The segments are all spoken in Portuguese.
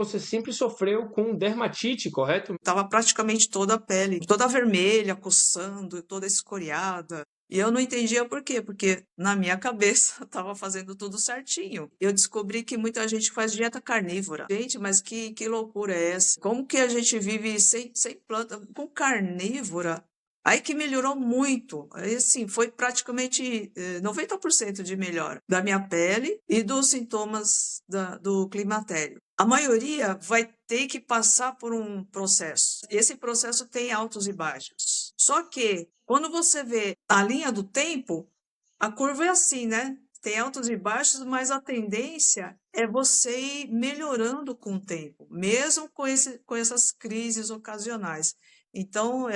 Você sempre sofreu com dermatite, correto? Tava praticamente toda a pele, toda vermelha, coçando, toda escoriada. E eu não entendia por quê, porque na minha cabeça estava fazendo tudo certinho. Eu descobri que muita gente faz dieta carnívora. Gente, mas que loucura é essa? Como que a gente vive sem planta, com carnívora? Aí que melhorou muito. Aí, assim, foi praticamente 90% de melhora da minha pele e dos sintomas do climatério. A maioria vai ter que passar por um processo. Esse processo tem altos e baixos. Só que, quando você vê a linha do tempo, a curva é assim, né? Tem altos e baixos, mas a tendência é você ir melhorando com o tempo, mesmo com essas crises ocasionais. Então,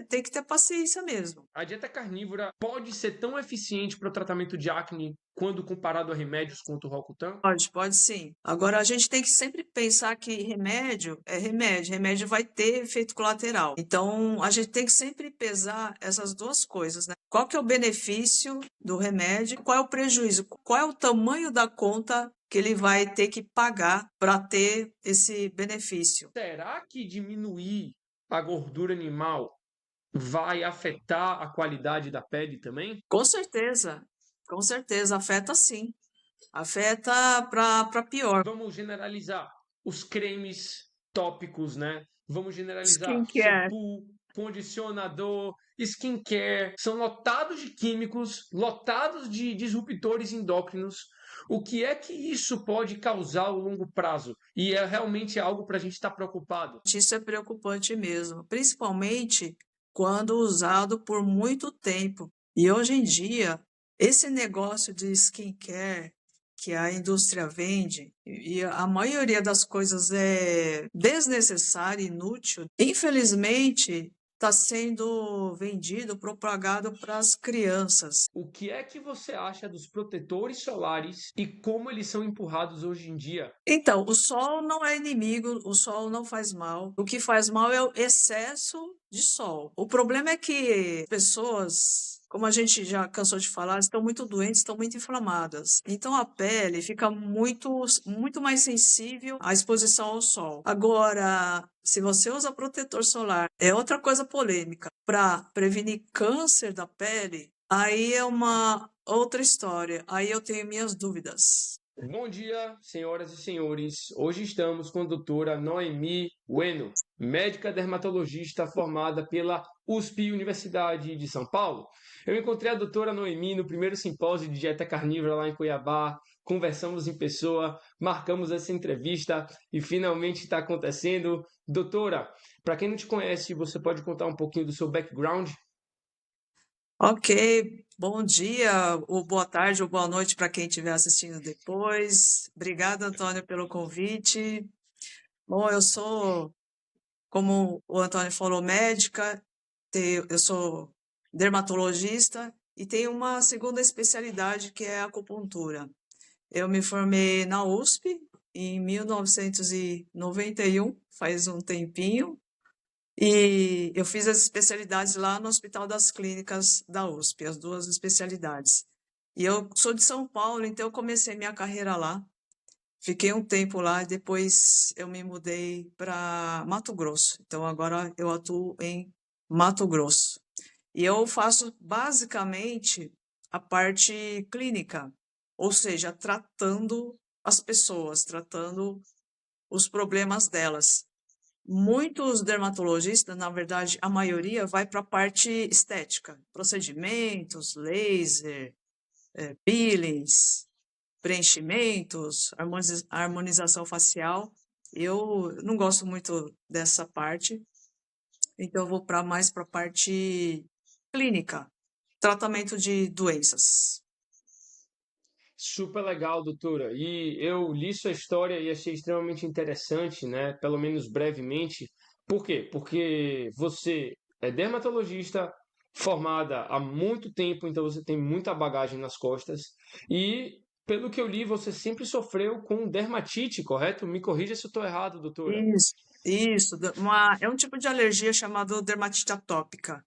tem que ter paciência mesmo. A dieta carnívora pode ser tão eficiente para o tratamento de acne quando comparado a remédios quanto o Rocutan? Pode sim. Agora, a gente tem que sempre pensar que remédio é remédio, remédio vai ter efeito colateral. Então, a gente tem que sempre pesar essas duas coisas, né? Qual que é o benefício do remédio? Qual é o prejuízo? Qual é o tamanho da conta que ele vai ter que pagar para ter esse benefício? Será que diminuir a gordura animal vai afetar a qualidade da pele também? Com certeza, afeta sim. Afeta para pior. Vamos generalizar os cremes tópicos, né? Vamos generalizar Skincare. shampoo, condicionador, skincare, são lotados de químicos, lotados de disruptores endócrinos. O que é que isso pode causar ao longo prazo? E é realmente algo para a gente estar preocupado. Isso é preocupante mesmo, principalmente quando usado por muito tempo. E hoje em dia, esse negócio de skincare que a indústria vende, e a maioria das coisas é desnecessária, inútil, infelizmente está sendo vendido, propagado para as crianças. O que é que você acha dos protetores solares e como eles são empurrados hoje em dia? Então, o sol não é inimigo, o sol não faz mal. O que faz mal é o excesso de sol. O problema é que pessoas, como a gente já cansou de falar, estão muito doentes, estão muito inflamadas. Então a pele fica muito mais sensível à exposição ao sol. Agora, se você usa protetor solar, é outra coisa polêmica. Para prevenir câncer da pele, aí é uma outra história. Aí eu tenho minhas dúvidas. Bom dia, senhoras e senhores. Hoje estamos com a doutora Noemi Ueno, médica dermatologista formada pela USP Universidade de São Paulo. Eu encontrei a doutora Noemi no primeiro simpósio de dieta carnívora lá em Cuiabá, conversamos em pessoa, marcamos essa entrevista e finalmente está acontecendo. Doutora, para quem não te conhece, você pode contar um pouquinho do seu background? Ok, bom dia, ou boa tarde, ou boa noite para quem estiver assistindo depois. Obrigada, Antônio, pelo convite. Bom, eu sou, como o Antônio falou, médica, eu sou dermatologista e tenho uma segunda especialidade que é a acupuntura. Eu me formei na USP em 1991, faz um tempinho, e eu fiz as especialidades lá no Hospital das Clínicas da USP, as duas especialidades. E eu sou de São Paulo, então eu comecei minha carreira lá. Fiquei um tempo lá e depois eu me mudei para Mato Grosso. Então agora eu atuo em Mato Grosso. E eu faço basicamente a parte clínica, ou seja, tratando as pessoas, tratando os problemas delas. Muitos dermatologistas, na verdade, a maioria vai para a parte estética, procedimentos, laser, peelings, preenchimentos, harmonização facial. Eu não gosto muito dessa parte, então eu vou mais para a parte clínica, tratamento de doenças. Super legal, doutora. E eu li sua história e achei extremamente interessante, né? Pelo menos brevemente. Por quê? Porque você é dermatologista formada há muito tempo, então você tem muita bagagem nas costas. E, pelo que eu li, você sempre sofreu com dermatite, correto? Me corrija se eu estou errado, doutora. Isso, é um tipo de alergia chamado dermatite atópica.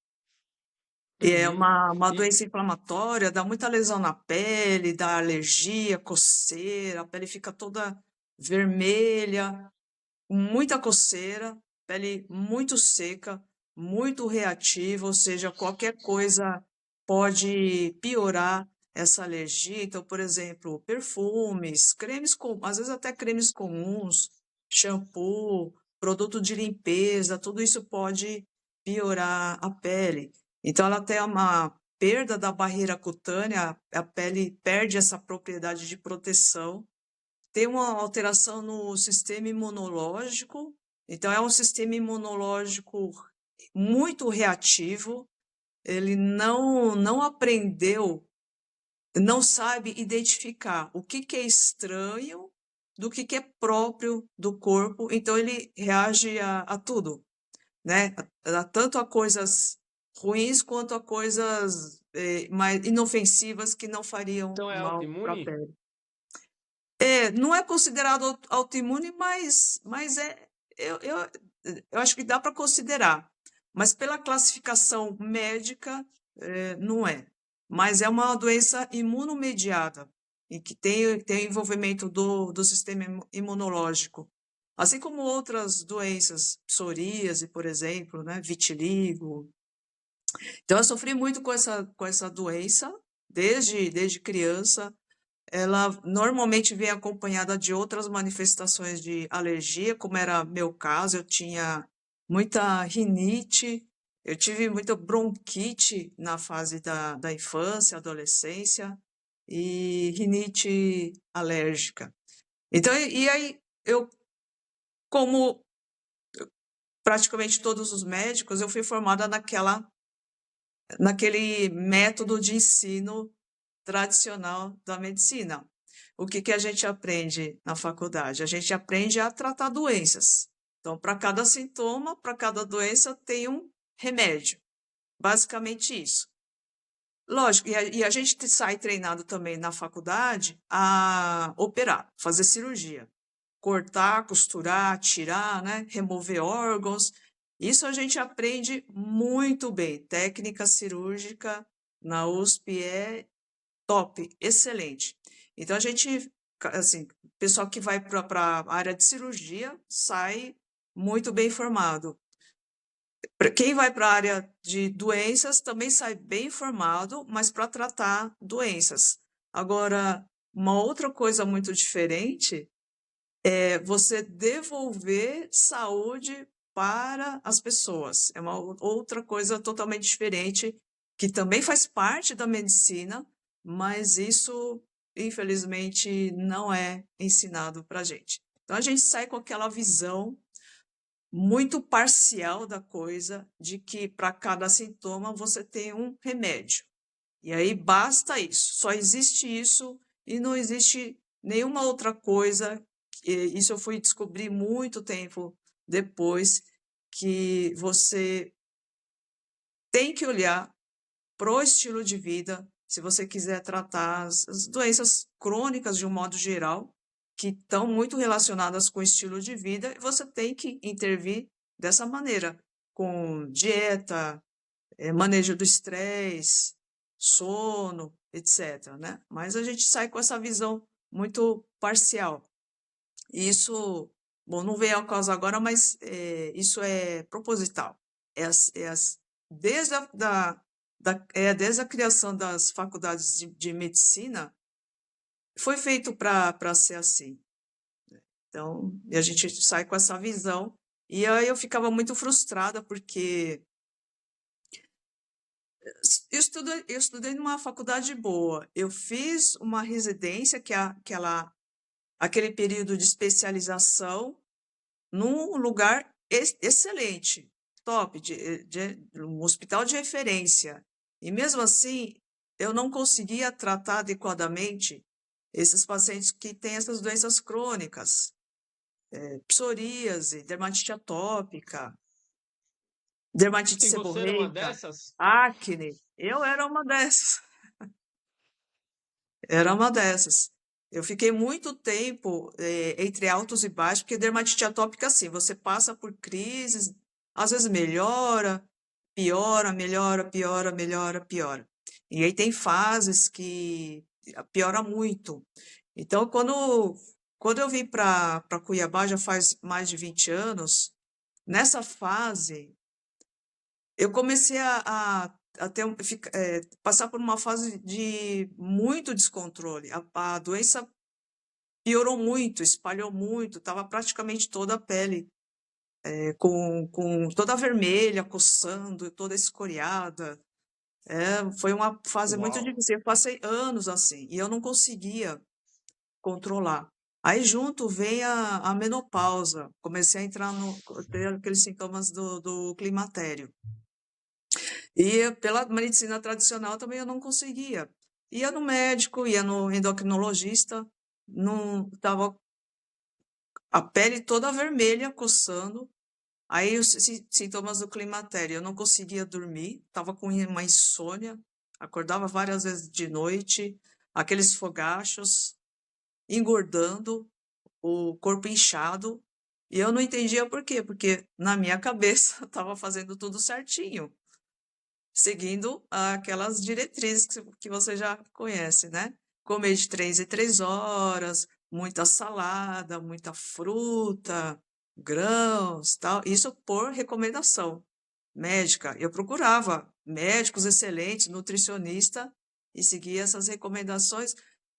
E é Uhum. uma E doença inflamatória, dá muita lesão na pele, dá alergia, coceira, a pele fica toda vermelha. muita coceira, pele muito seca, muito reativa, ou seja, qualquer coisa pode piorar essa alergia. Então, por exemplo, perfumes, cremes, às vezes até cremes comuns, shampoo, produto de limpeza, tudo isso pode piorar a pele. Então, ela tem uma perda da barreira cutânea, a pele perde essa propriedade de proteção, tem uma alteração no sistema imunológico, então é um sistema imunológico muito reativo, ele não aprendeu, não sabe identificar o que é estranho do que é próprio do corpo, então ele reage a tudo, né? Tanto a coisas ruins quanto a coisas mais inofensivas que não fariam Então é mal para a autoimune? pele. Não é considerado autoimune, mas eu acho que dá para considerar. Mas pela classificação médica, não é. Mas é uma doença imunomediada, e que tem envolvimento do sistema imunológico. Assim como outras doenças, psoríase, por exemplo, né, vitiligo. Então, eu sofri muito com essa doença, desde criança. Ela normalmente vem acompanhada de outras manifestações de alergia, como era meu caso, eu tinha muita rinite, eu tive muita bronquite na fase da infância, adolescência, e rinite alérgica. Então, e aí, eu, como praticamente todos os médicos, eu fui formada naquele método de ensino tradicional da medicina. O que a gente aprende na faculdade? A gente aprende a tratar doenças. Então, para cada sintoma, para cada doença, tem um remédio. Basicamente isso. Lógico, e a gente sai treinado também na faculdade a operar, fazer cirurgia. Cortar, costurar, tirar, né? Remover órgãos. Isso a gente aprende muito bem. Técnica cirúrgica na USP é top, excelente. Então a gente, assim, o pessoal que vai para a área de cirurgia sai muito bem formado. Quem vai para a área de doenças também sai bem formado, mas para tratar doenças. Agora, uma outra coisa muito diferente é você devolver saúde para as pessoas. É uma outra coisa totalmente diferente, que também faz parte da medicina, mas isso, infelizmente, não é ensinado para a gente. Então, a gente sai com aquela visão muito parcial da coisa, de que para cada sintoma você tem um remédio. E aí basta isso, só existe isso e não existe nenhuma outra coisa. Isso eu fui descobrir muito tempo depois, que você tem que olhar pro estilo de vida, se você quiser tratar as doenças crônicas de um modo geral, que estão muito relacionadas com o estilo de vida, e você tem que intervir dessa maneira, com dieta, manejo do estresse, sono, etc., né? Mas a gente sai com essa visão muito parcial. E isso, bom, não veio ao caso agora, mas isso é proposital. Desde desde a criação das faculdades de medicina, foi feito para ser assim. Então, e a gente sai com essa visão. E aí eu ficava muito frustrada, porque eu estudei numa faculdade boa. Eu fiz uma residência, que é aquele período de especialização, num lugar excelente, top, um hospital de referência. E mesmo assim, eu não conseguia tratar adequadamente esses pacientes que têm essas doenças crônicas, psoríase, dermatite atópica, dermatite E você era uma seborreica, dessas? acne. Eu era uma dessas. Era uma dessas. Eu fiquei muito tempo entre altos e baixos, porque dermatite atópica, assim, você passa por crises, às vezes melhora, piora, melhora, piora, melhora, piora. E aí tem fases que piora muito. Então, quando eu vim para Cuiabá, já faz mais de 20 anos, nessa fase, eu comecei a ter, passar por uma fase de muito descontrole. A doença piorou muito, espalhou muito, estava praticamente toda a pele com toda vermelha, coçando, toda escoriada. Foi uma fase muito Uau. difícil. Eu passei anos assim e eu não conseguia controlar. Aí junto vem a menopausa, comecei a entrar ter aqueles sintomas do climatério. E pela medicina tradicional também eu não conseguia. Ia no médico, ia no endocrinologista, não tava a pele toda vermelha, coçando. Aí os sintomas do climatério, eu não conseguia dormir, estava com uma insônia, acordava várias vezes de noite, aqueles fogachos, engordando, o corpo inchado, e eu não entendia por quê, porque na minha cabeça estava fazendo tudo certinho, seguindo aquelas diretrizes que você já conhece, né? Comer de 3 em 3 horas, muita salada, muita fruta, grãos, tal. Isso por recomendação médica. Eu procurava médicos excelentes, nutricionista, e seguia essas recomendações.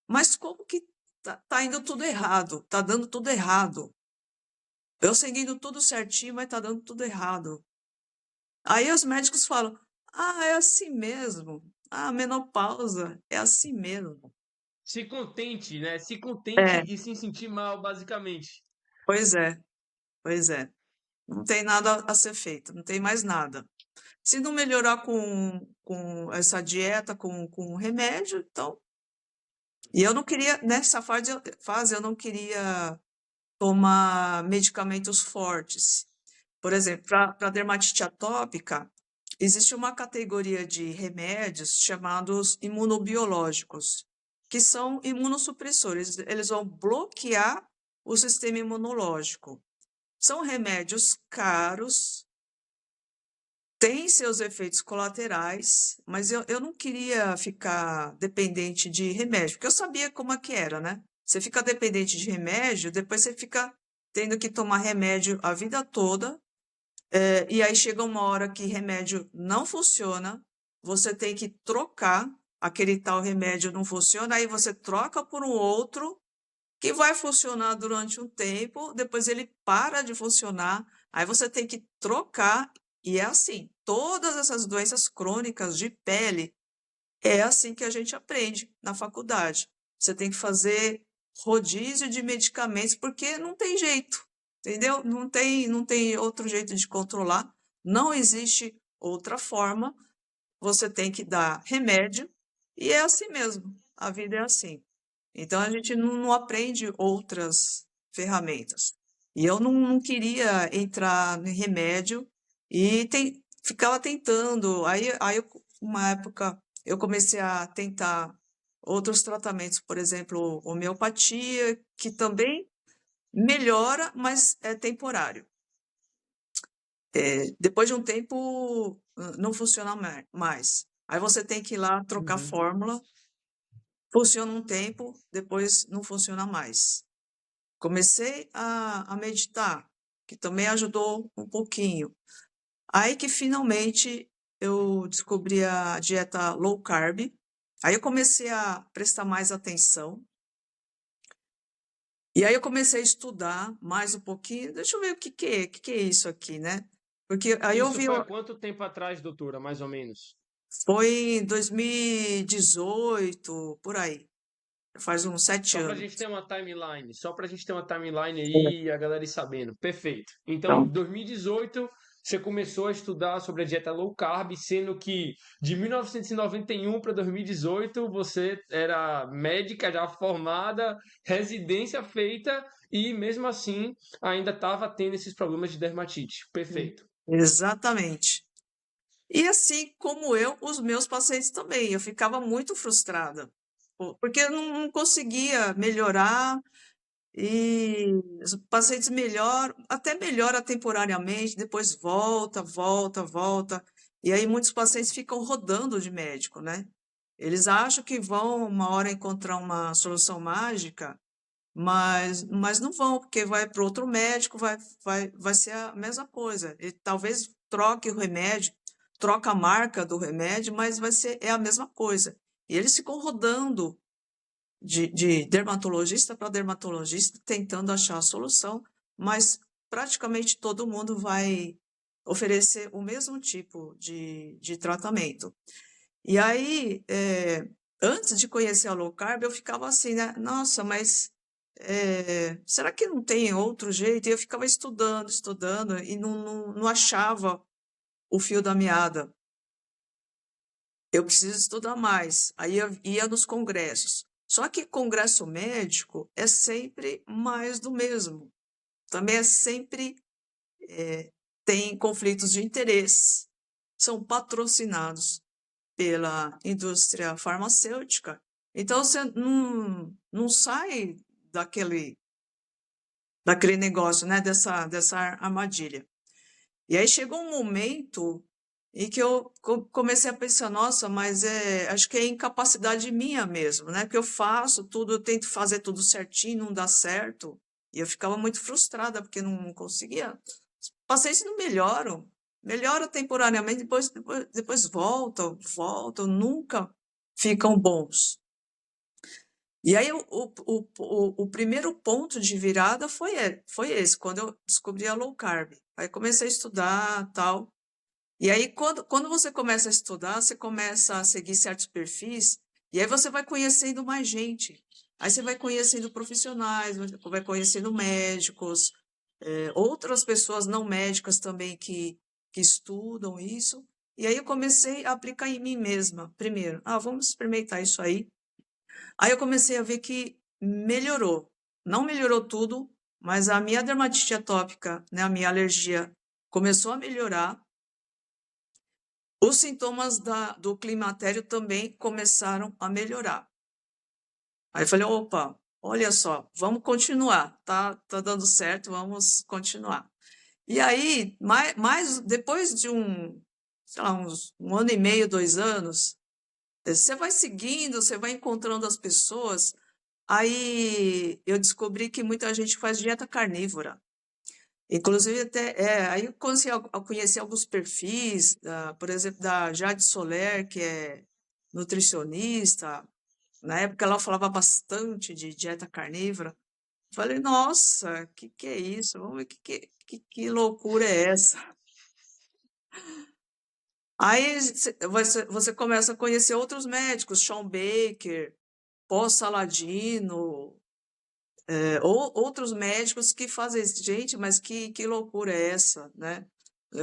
Mas como que tá indo tudo errado? Tá dando tudo errado. Eu seguindo tudo certinho, mas tá dando tudo errado. Aí os médicos falam: ah, é assim mesmo. Ah, menopausa é assim mesmo. Se contente, né? Se contente É, e se sentir mal, basicamente. pois é, pois é. Não tem nada a ser feito, não tem mais nada. Se não melhorar com essa dieta, com remédio, então. E eu não queria, nessa fase eu não queria tomar medicamentos fortes. Por exemplo, para dermatite atópica, existe uma categoria de remédios chamados imunobiológicos, que são imunossupressores. Eles vão bloquear o sistema imunológico. São remédios caros, têm seus efeitos colaterais, mas eu não queria ficar dependente de remédio, porque eu sabia como é que era, né? Você fica dependente de remédio, depois você fica tendo que tomar remédio a vida toda, e aí chega uma hora que remédio não funciona, você tem que trocar, aquele tal remédio não funciona, aí você troca por um outro que vai funcionar durante um tempo, depois ele para de funcionar, aí você tem que trocar, e é assim, todas essas doenças crônicas de pele, é assim que a gente aprende na faculdade. Você tem que fazer rodízio de medicamentos, porque não tem jeito, entendeu? Não tem outro jeito de controlar, não existe outra forma, você tem que dar remédio, e é assim mesmo, a vida é assim. Então a gente não aprende outras ferramentas. E eu não queria entrar em remédio e ficava tentando. Uma época, eu comecei a tentar outros tratamentos, por exemplo, homeopatia, que também melhora, mas é temporário. Depois de um tempo, não funciona mais. Aí você tem que ir lá trocar Uhum. fórmula, funciona um tempo, depois não funciona mais. Comecei a meditar, que também ajudou um pouquinho. Aí que finalmente eu descobri a dieta low carb. Aí eu comecei a prestar mais atenção. E aí eu comecei a estudar mais um pouquinho. Deixa eu ver o que é isso aqui, né? Porque aí eu Isso vi, foi há quanto tempo atrás, doutora, mais ou menos? foi em 2018, por aí. Faz uns 7 Só para a gente anos. ter uma timeline, aí e a galera ir sabendo. Perfeito. Então, em Então, 2018, você começou a estudar sobre a dieta low carb, sendo que de 1991 para 2018 você era médica já formada, residência feita e mesmo assim ainda estava tendo esses problemas de dermatite. Perfeito. exatamente. E assim como eu, os meus pacientes também. Eu ficava muito frustrada, porque eu não conseguia melhorar, e os pacientes até melhora temporariamente, depois volta, volta, volta. E aí muitos pacientes ficam rodando de médico, né? Eles acham que vão uma hora encontrar uma solução mágica, mas não vão, porque vai para outro médico, vai ser a mesma coisa. Ele talvez troque o remédio, troca a marca do remédio, mas é a mesma coisa. E eles ficam rodando de dermatologista para dermatologista, tentando achar a solução, mas praticamente todo mundo vai oferecer o mesmo tipo de tratamento. E aí, antes de conhecer a low carb, eu ficava assim, né? Nossa, mas será que não tem outro jeito? E eu ficava estudando, e não achava o fio da meada. Eu preciso estudar mais. Aí eu ia nos congressos. Só que congresso médico é sempre mais do mesmo. Também é sempre tem conflitos de interesse. São patrocinados pela indústria farmacêutica. Então você não sai daquele negócio, né? Dessa armadilha. E aí chegou um momento em que eu comecei a pensar, nossa, mas acho que é incapacidade minha mesmo, né? Que eu faço tudo, eu tento fazer tudo certinho, não dá certo. E eu ficava muito frustrada, porque não conseguia. Os pacientes não melhoram. Melhoram temporariamente, depois voltam, nunca ficam bons. E aí o primeiro ponto de virada foi esse, quando eu descobri a low carb. Aí comecei a estudar, tal. E aí quando você começa a estudar, você começa a seguir certos perfis, e aí você vai conhecendo mais gente. Aí você vai conhecendo profissionais, vai conhecendo médicos, outras pessoas não médicas também que estudam isso. E aí eu comecei a aplicar em mim mesma. Primeiro, vamos experimentar isso aí. Aí eu comecei a ver que melhorou. Não melhorou tudo, mas a minha dermatite atópica, né, a minha alergia começou a melhorar. Os sintomas do climatério também começaram a melhorar. Aí eu falei, opa, olha só, vamos continuar, tá dando certo, vamos continuar. E aí, depois de sei lá, um ano e meio, 2 anos, você vai seguindo, você vai encontrando as pessoas. Aí eu descobri que muita gente faz dieta carnívora. Inclusive, aí eu conheci alguns perfis, por exemplo, da Jade Soler, que é nutricionista. Na época ela falava bastante de dieta carnívora. Falei, nossa, que é isso? Vamos ver que loucura é essa? Aí você começa a conhecer outros médicos, Sean Baker, Paul Saladino, ou outros médicos que fazem isso. Gente, mas que loucura é essa, né?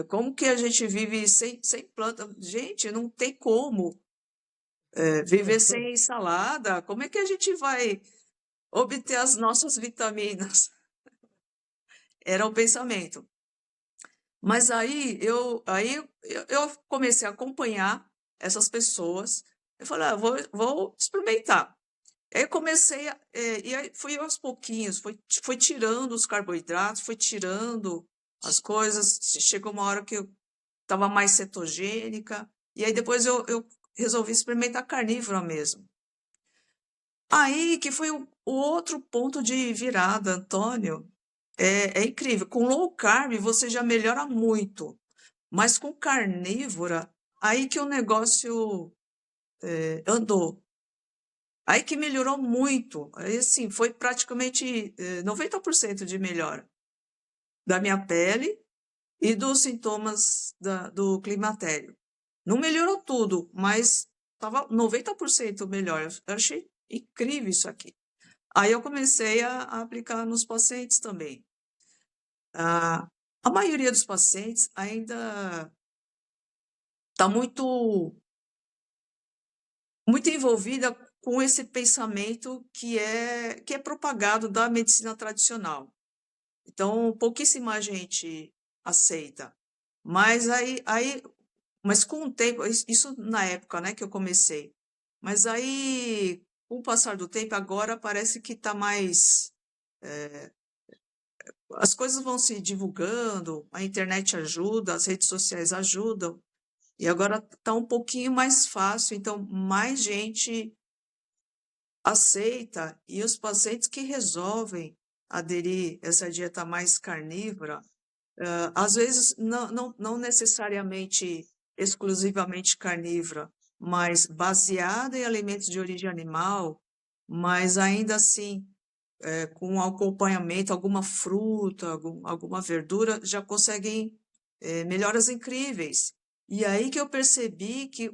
Como que a gente vive sem planta? Gente, não tem como viver sem salada. Como é que a gente vai obter as nossas vitaminas? Era o pensamento. Mas aí eu comecei a acompanhar essas pessoas. Eu falei, vou experimentar. Aí eu comecei, e aí fui aos pouquinhos, foi tirando os carboidratos, foi tirando as coisas. Chegou uma hora que eu estava mais cetogênica, e aí depois eu resolvi experimentar carnívora mesmo. Aí que foi o outro ponto de virada, Antônio. É incrível. Com low carb você já melhora muito, mas com carnívora, aí que o negócio andou. Aí que melhorou muito. Aí, assim, foi praticamente 90% de melhora da minha pele e dos sintomas do climatério. Não melhorou tudo, mas estava 90% melhor. Eu achei incrível isso aqui. Aí eu comecei a aplicar nos pacientes também. A maioria dos pacientes ainda está muito envolvida com esse pensamento que é propagado da medicina tradicional. Então, pouquíssima gente aceita. Mas com o tempo, isso na época, né, que eu comecei. Mas aí, com o passar do tempo, agora parece que está mais. As coisas vão se divulgando, a internet ajuda, as redes sociais ajudam, e agora está um pouquinho mais fácil, então mais gente aceita, e os pacientes que resolvem aderir essa dieta mais carnívora, às vezes não necessariamente exclusivamente carnívora, mas baseada em alimentos de origem animal, mas ainda assim, com acompanhamento, alguma fruta, alguma verdura, já conseguem melhoras incríveis. E aí que eu percebi que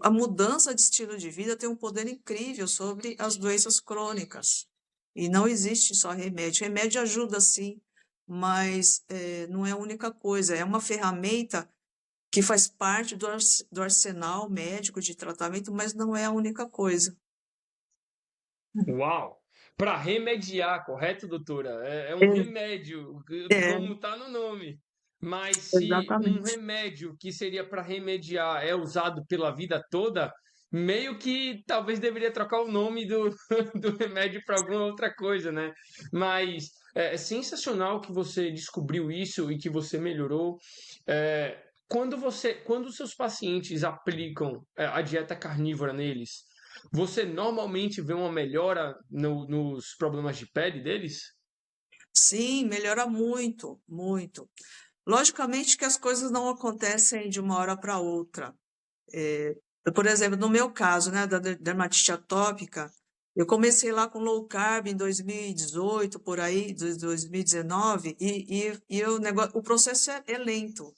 a mudança de estilo de vida tem um poder incrível sobre as doenças crônicas. E não existe só remédio. Remédio ajuda, sim, mas não é a única coisa. É uma ferramenta que faz parte do arsenal médico de tratamento, mas não é a única coisa. Uau! Para remediar, correto, doutora? É um É, remédio, é, como está no nome. Mas se um exatamente. remédio que seria para remediar é usado pela vida toda, meio que talvez deveria trocar o nome do, do remédio para alguma outra coisa, né? Mas é sensacional que você descobriu isso e que você melhorou. Quando os seus pacientes aplicam a dieta carnívora neles, você normalmente vê uma melhora nos problemas de pele deles? Sim, melhora muito, muito. Logicamente que as coisas não acontecem de uma hora para outra. Por exemplo, no meu caso, né, da dermatite atópica, eu comecei lá com low carb em 2018, por aí, 2019, e o processo é lento.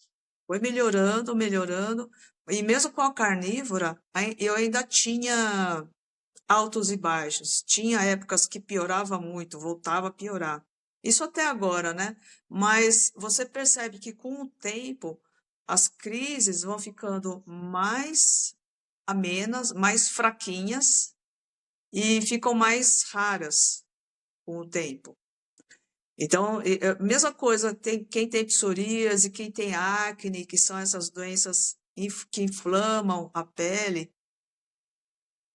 Foi melhorando, melhorando, e mesmo com a carnívora, eu ainda tinha altos e baixos. Tinha épocas que piorava muito, voltava a piorar. Isso até agora, né? Mas você percebe que com o tempo as crises vão ficando mais amenas, mais fraquinhas e ficam mais raras com o tempo. Então, mesma coisa, quem tem psoríase, quem tem acne, que são essas doenças que inflamam a pele,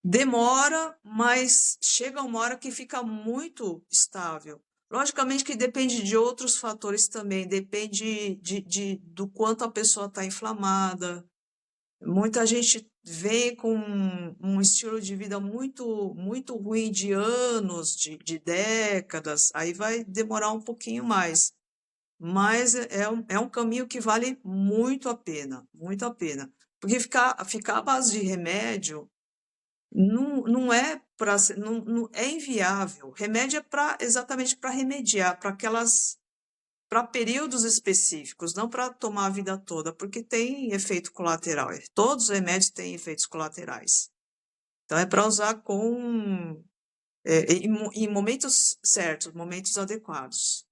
demora, mas chega uma hora que fica muito estável. Logicamente que depende de outros fatores também, depende do quanto a pessoa está inflamada. Muita gente vem com um estilo de vida muito, muito ruim de anos, de décadas, aí vai demorar um pouquinho mais. Mas é um caminho que vale muito a pena, muito a pena. Porque ficar à base de remédio não é para não é inviável. Remédio é exatamente para remediar, para períodos específicos, não para tomar a vida toda, porque tem efeito colateral. Todos os remédios têm efeitos colaterais. Então é para usar em momentos certos, momentos adequados.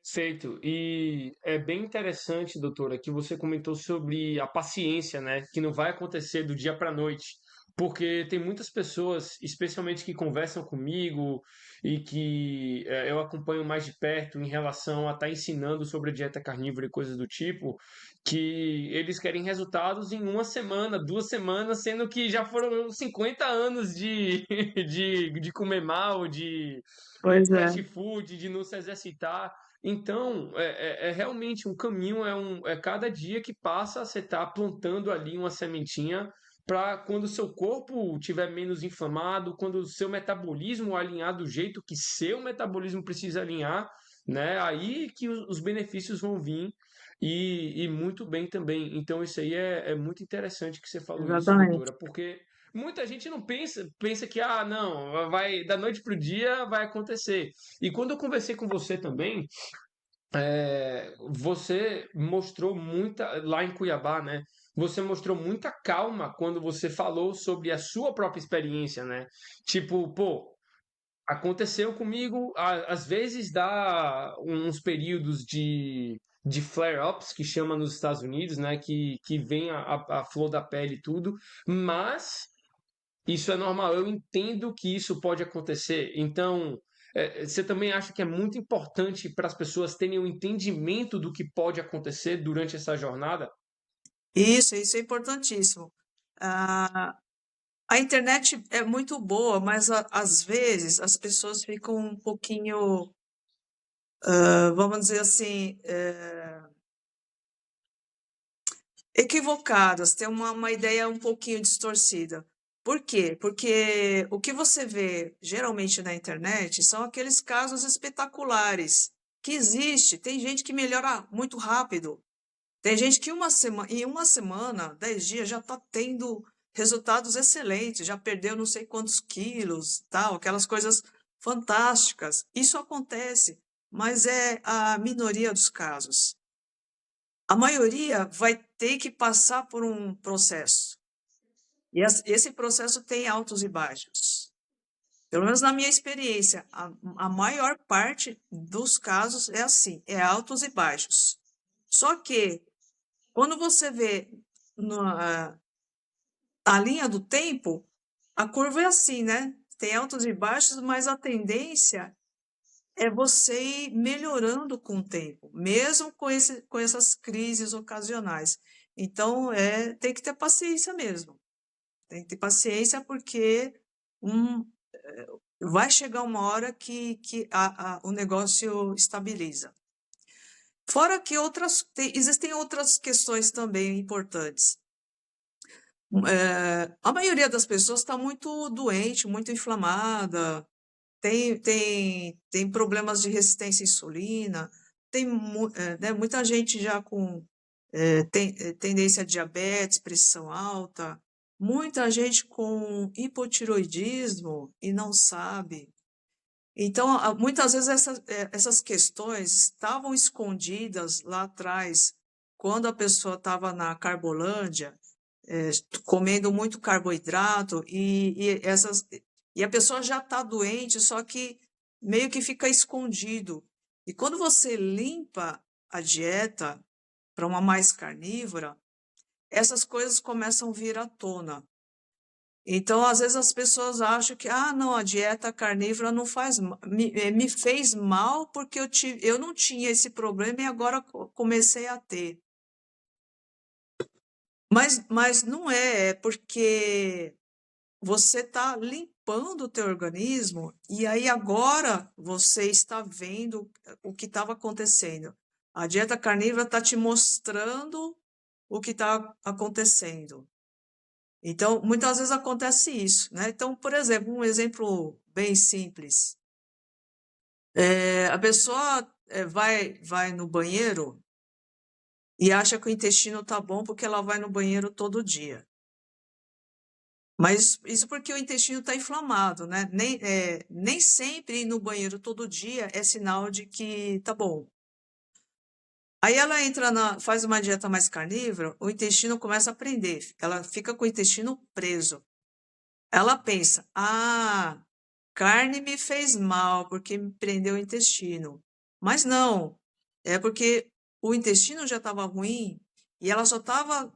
Perfeito. E é bem interessante, doutora, que você comentou sobre a paciência, né? Que não vai acontecer do dia para a noite. Porque tem muitas pessoas, especialmente que conversam comigo e que eu acompanho mais de perto em relação a estar ensinando sobre a dieta carnívora e coisas do tipo, que eles querem resultados em uma semana, 2 semanas, sendo que já foram 50 anos de comer mal, de Pois é, fast food, de não se exercitar. Então, é realmente um caminho, é cada dia que passa, você está plantando ali uma sementinha para quando o seu corpo estiver menos inflamado, quando o seu metabolismo alinhar do jeito que seu metabolismo precisa alinhar, né? Aí que os benefícios vão vir e muito bem também. Então, isso aí é muito interessante que você falou isso, exatamente. doutora, porque muita gente não pensa que, ah, não, vai da noite para o dia vai acontecer. E quando eu conversei com você também, você mostrou muita, lá em Cuiabá, né? Você mostrou muita calma quando você falou sobre a sua própria experiência, né? Tipo, pô, aconteceu comigo, às vezes dá uns períodos de flare-ups, que chama nos Estados Unidos, né? Que vem a flor da pele e tudo, mas isso é normal, eu entendo que isso pode acontecer. Então, você também acha que é muito importante para as pessoas terem um entendimento do que pode acontecer durante essa jornada? Isso é importantíssimo. Ah, a internet é muito boa, mas às vezes as pessoas ficam um pouquinho, vamos dizer assim, equivocadas, têm uma ideia um pouquinho distorcida. Por quê? Porque o que você vê geralmente na internet são aqueles casos espetaculares que existe. Tem gente que melhora muito rápido. Tem gente que em uma semana, 10 dias, já está tendo resultados excelentes, já perdeu não sei quantos quilos, tal, aquelas coisas fantásticas. Isso acontece, mas é a minoria dos casos. A maioria vai ter que passar por um processo. E esse processo tem altos e baixos. Pelo menos na minha experiência, a maior parte dos casos é assim, é altos e baixos. Só que, quando você vê a linha do tempo, a curva é assim, né? Tem altos e baixos, mas a tendência é você ir melhorando com o tempo, mesmo com essas crises ocasionais. Então, tem que ter paciência mesmo. Tem que ter paciência porque vai chegar uma hora que o negócio estabiliza. Fora que existem outras questões também importantes. A maioria das pessoas está muito doente, muito inflamada, tem problemas de resistência à insulina, né, muita gente já com tendência a diabetes, pressão alta, muita gente com hipotiroidismo e não sabe. Então, muitas vezes essas questões estavam escondidas lá atrás, quando a pessoa estava na Carbolândia, comendo muito carboidrato, e a pessoa já está doente, só que meio que fica escondido. E quando você limpa a dieta para uma mais carnívora, essas coisas começam a vir à tona. Então, às vezes as pessoas acham que, não, a dieta carnívora não me fez mal porque eu não tinha esse problema e agora comecei a ter. Mas não é porque você está limpando o teu organismo e aí agora você está vendo o que estava acontecendo. A dieta carnívora está te mostrando o que está acontecendo. Então, muitas vezes acontece isso, né? Então, por exemplo, um exemplo bem simples. A pessoa vai no banheiro e acha que o intestino está bom porque ela vai no banheiro todo dia. Mas isso porque o intestino está inflamado, né? Nem sempre ir no banheiro todo dia é sinal de que tá bom. Aí ela faz uma dieta mais carnívora, o intestino começa a prender, ela fica com o intestino preso. Ela pensa, carne me fez mal porque me prendeu o intestino. Mas não, é porque o intestino já estava ruim e ela só estava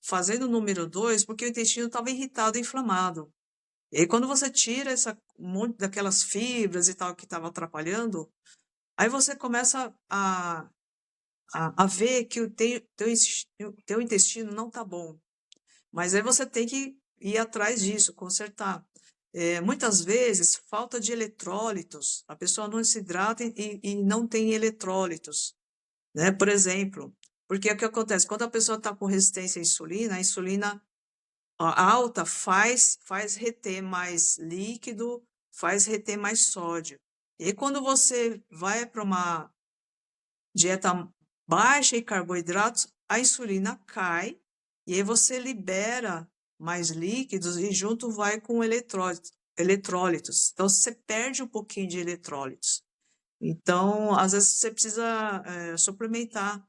fazendo o número 2 porque o intestino estava irritado e inflamado. E aí, quando você tira um monte daquelas fibras e tal que estava atrapalhando, aí você começa a ver que o teu intestino não está bom. Mas aí você tem que ir atrás disso, consertar. Muitas vezes, falta de eletrólitos. A pessoa não se hidrata e não tem eletrólitos, né? Por exemplo, porque o que acontece? Quando a pessoa está com resistência à insulina, a insulina alta faz reter mais líquido, faz reter mais sódio. E quando você vai para uma dieta baixa em carboidratos, a insulina cai e aí você libera mais líquidos e junto vai com eletrólitos. Então, você perde um pouquinho de eletrólitos. Então, às vezes você precisa suplementar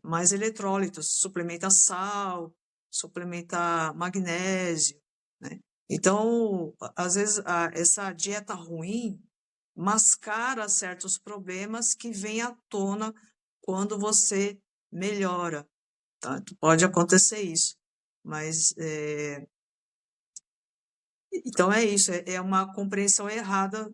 mais eletrólitos, suplementa sal, suplementa magnésio, né? Então, às vezes, essa dieta ruim mascara certos problemas que vêm à tona quando você melhora, tá? Pode acontecer isso, mas então é isso, é uma compreensão errada,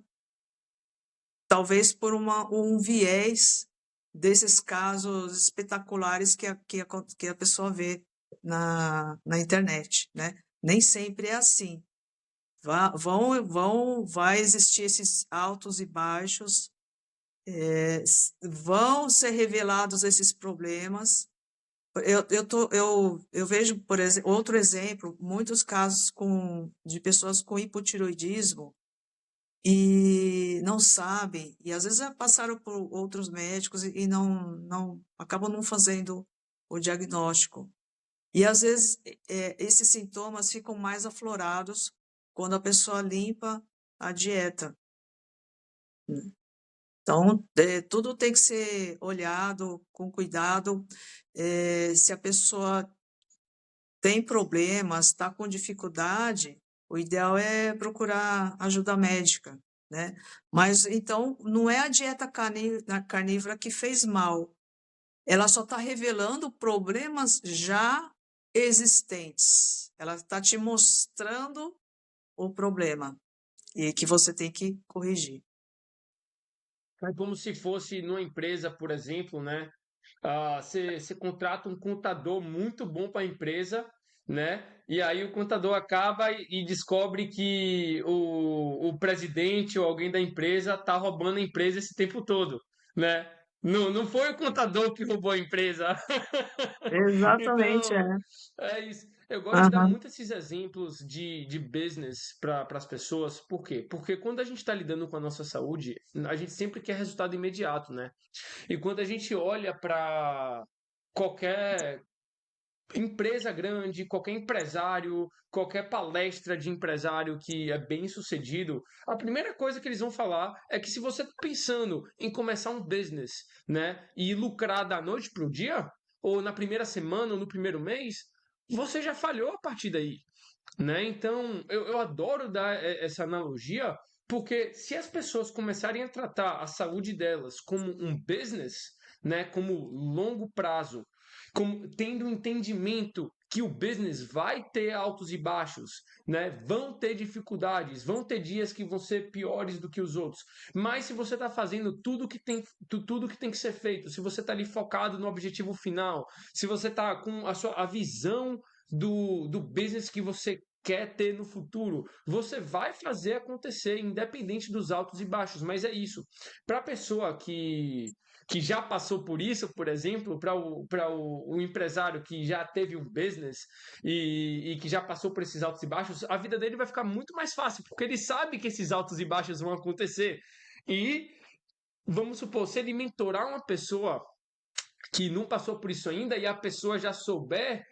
talvez por um viés desses casos espetaculares que a pessoa vê na internet, né? Nem sempre é assim. Vai existir esses altos e baixos, vão ser revelados esses problemas, eu vejo, por exemplo, outro exemplo, muitos casos de pessoas com hipotiroidismo e não sabem, e às vezes já passaram por outros médicos e não acabam não fazendo o diagnóstico. E às vezes esses sintomas ficam mais aflorados quando a pessoa limpa a dieta, né? Então, tudo tem que ser olhado com cuidado. Se a pessoa tem problemas, está com dificuldade, o ideal é procurar ajuda médica, né? Mas então não é a dieta carnívora que fez mal, ela só está revelando problemas já existentes. Ela está te mostrando o problema e que você tem que corrigir. É como se fosse numa empresa, por exemplo, né? Você contrata um contador muito bom para a empresa, né? E aí o contador acaba e descobre que o presidente ou alguém da empresa está roubando a empresa esse tempo todo, né? Não foi o contador que roubou a empresa. Exatamente, é. Então, é isso. Eu gosto de dar Aham. muito esses exemplos de business para as pessoas. Por quê? Porque quando a gente está lidando com a nossa saúde, a gente sempre quer resultado imediato, né? E quando a gente olha para qualquer empresa grande, qualquer empresário, qualquer palestra de empresário que é bem sucedido, a primeira coisa que eles vão falar é que se você está pensando em começar um business, né, e lucrar da noite para o dia, ou na primeira semana, ou no primeiro mês, você já falhou a partir daí, né? Então, eu adoro dar essa analogia, porque se as pessoas começarem a tratar a saúde delas como um business, né, como longo prazo, como tendo um entendimento que o business vai ter altos e baixos, né? Vão ter dificuldades, vão ter dias que vão ser piores do que os outros. Mas se você está fazendo tudo que tem que ser feito, se você está ali focado no objetivo final, se você está com a visão do business que você quer ter no futuro, você vai fazer acontecer, independente dos altos e baixos. Mas é isso. Para a pessoa que já passou por isso, por exemplo, para o empresário que já teve um business e que já passou por esses altos e baixos, a vida dele vai ficar muito mais fácil, porque ele sabe que esses altos e baixos vão acontecer. E vamos supor, se ele mentorar uma pessoa que não passou por isso ainda e a pessoa já souber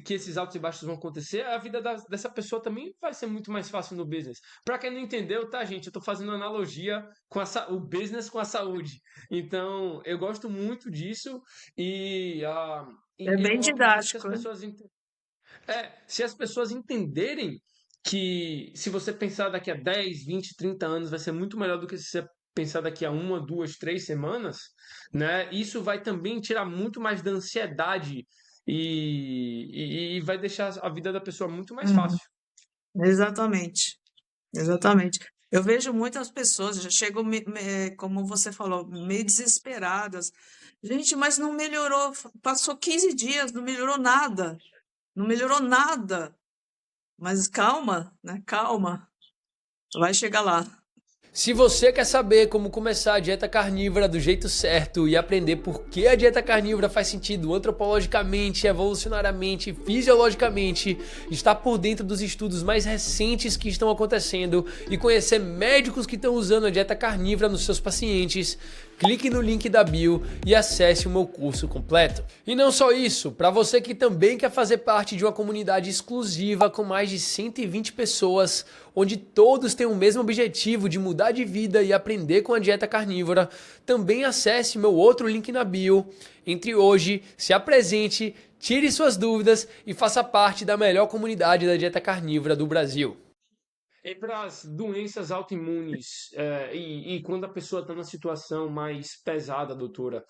que esses altos e baixos vão acontecer, a vida dessa pessoa também vai ser muito mais fácil no business. Para quem não entendeu, tá, gente? Eu tô fazendo uma analogia com o business com a saúde. Então, eu gosto muito disso e, É bem eu acredito que as didático, né? pessoas se as pessoas entenderem que se você pensar daqui a 10, 20, 30 anos vai ser muito melhor do que se você pensar daqui a uma, duas, 3 semanas, né? Isso vai também tirar muito mais da ansiedade e vai deixar a vida da pessoa muito mais Uhum. fácil. Exatamente, exatamente. Eu vejo muitas pessoas já chegam, como você falou, meio desesperadas. Gente, mas não melhorou, passou 15 dias, não melhorou nada, não melhorou nada. Mas calma, né? Calma, vai chegar lá. Se você quer saber como começar a dieta carnívora do jeito certo e aprender por que a dieta carnívora faz sentido antropologicamente, evolucionariamente, fisiologicamente, estar por dentro dos estudos mais recentes que estão acontecendo e conhecer médicos que estão usando a dieta carnívora nos seus pacientes, clique no link da bio e acesse o meu curso completo. E não só isso, para você que também quer fazer parte de uma comunidade exclusiva com mais de 120 pessoas, onde todos têm o mesmo objetivo de mudar de vida e aprender com a dieta carnívora, também acesse meu outro link na bio. Entre hoje, se apresente, tire suas dúvidas e faça parte da melhor comunidade da dieta carnívora do Brasil. E para as doenças autoimunes, e quando a pessoa está numa situação mais pesada, doutora,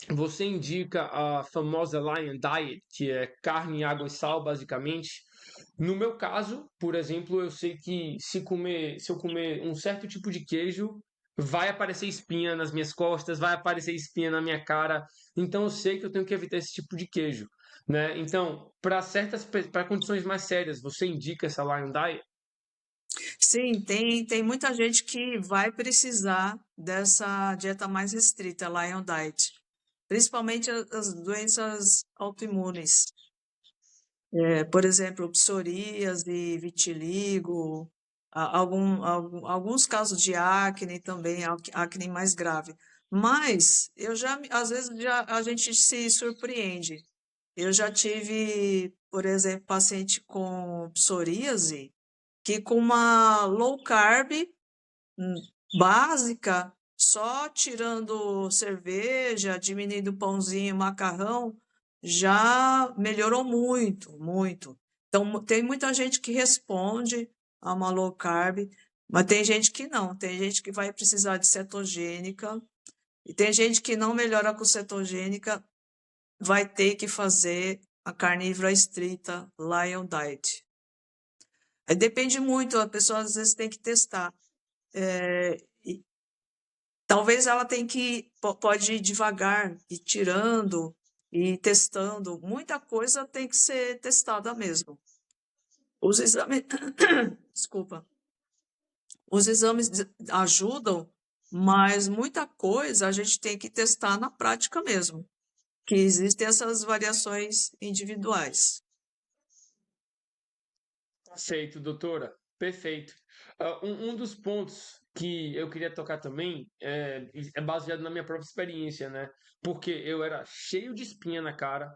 você indica a famosa Lion Diet, que é carne, água e sal, basicamente. No meu caso, por exemplo, eu sei que se eu comer um certo tipo de queijo, vai aparecer espinha nas minhas costas, vai aparecer espinha na minha cara. Então eu sei que eu tenho que evitar esse tipo de queijo, né? Então, para condições mais sérias, você indica essa Lion Diet? Sim, tem muita gente que vai precisar dessa dieta mais restrita, Lion Diet. principalmente as doenças autoimunes. Por exemplo, psoríase, vitiligo, alguns casos de acne também, acne mais grave. Mas às vezes a gente se surpreende. Eu já tive, por exemplo, paciente com psoríase que com uma low carb básica, só tirando cerveja, diminuindo pãozinho, macarrão, já melhorou muito, muito. Então, tem muita gente que responde a uma low carb, mas tem gente que não. Tem gente que vai precisar de cetogênica, e tem gente que não melhora com cetogênica, vai ter que fazer a carnívora estrita, Lion Diet. Aí depende muito, a pessoa às vezes tem que testar. Talvez ela pode ir devagar, ir tirando e testando. Muita coisa tem que ser testada mesmo. Os exames, desculpa, os exames ajudam, mas muita coisa a gente tem que testar na prática mesmo, que existem essas variações individuais. Perfeito, doutora. Perfeito. Um dos pontos que eu queria tocar também é baseado na minha própria experiência, né? Porque eu era cheio de espinha na cara.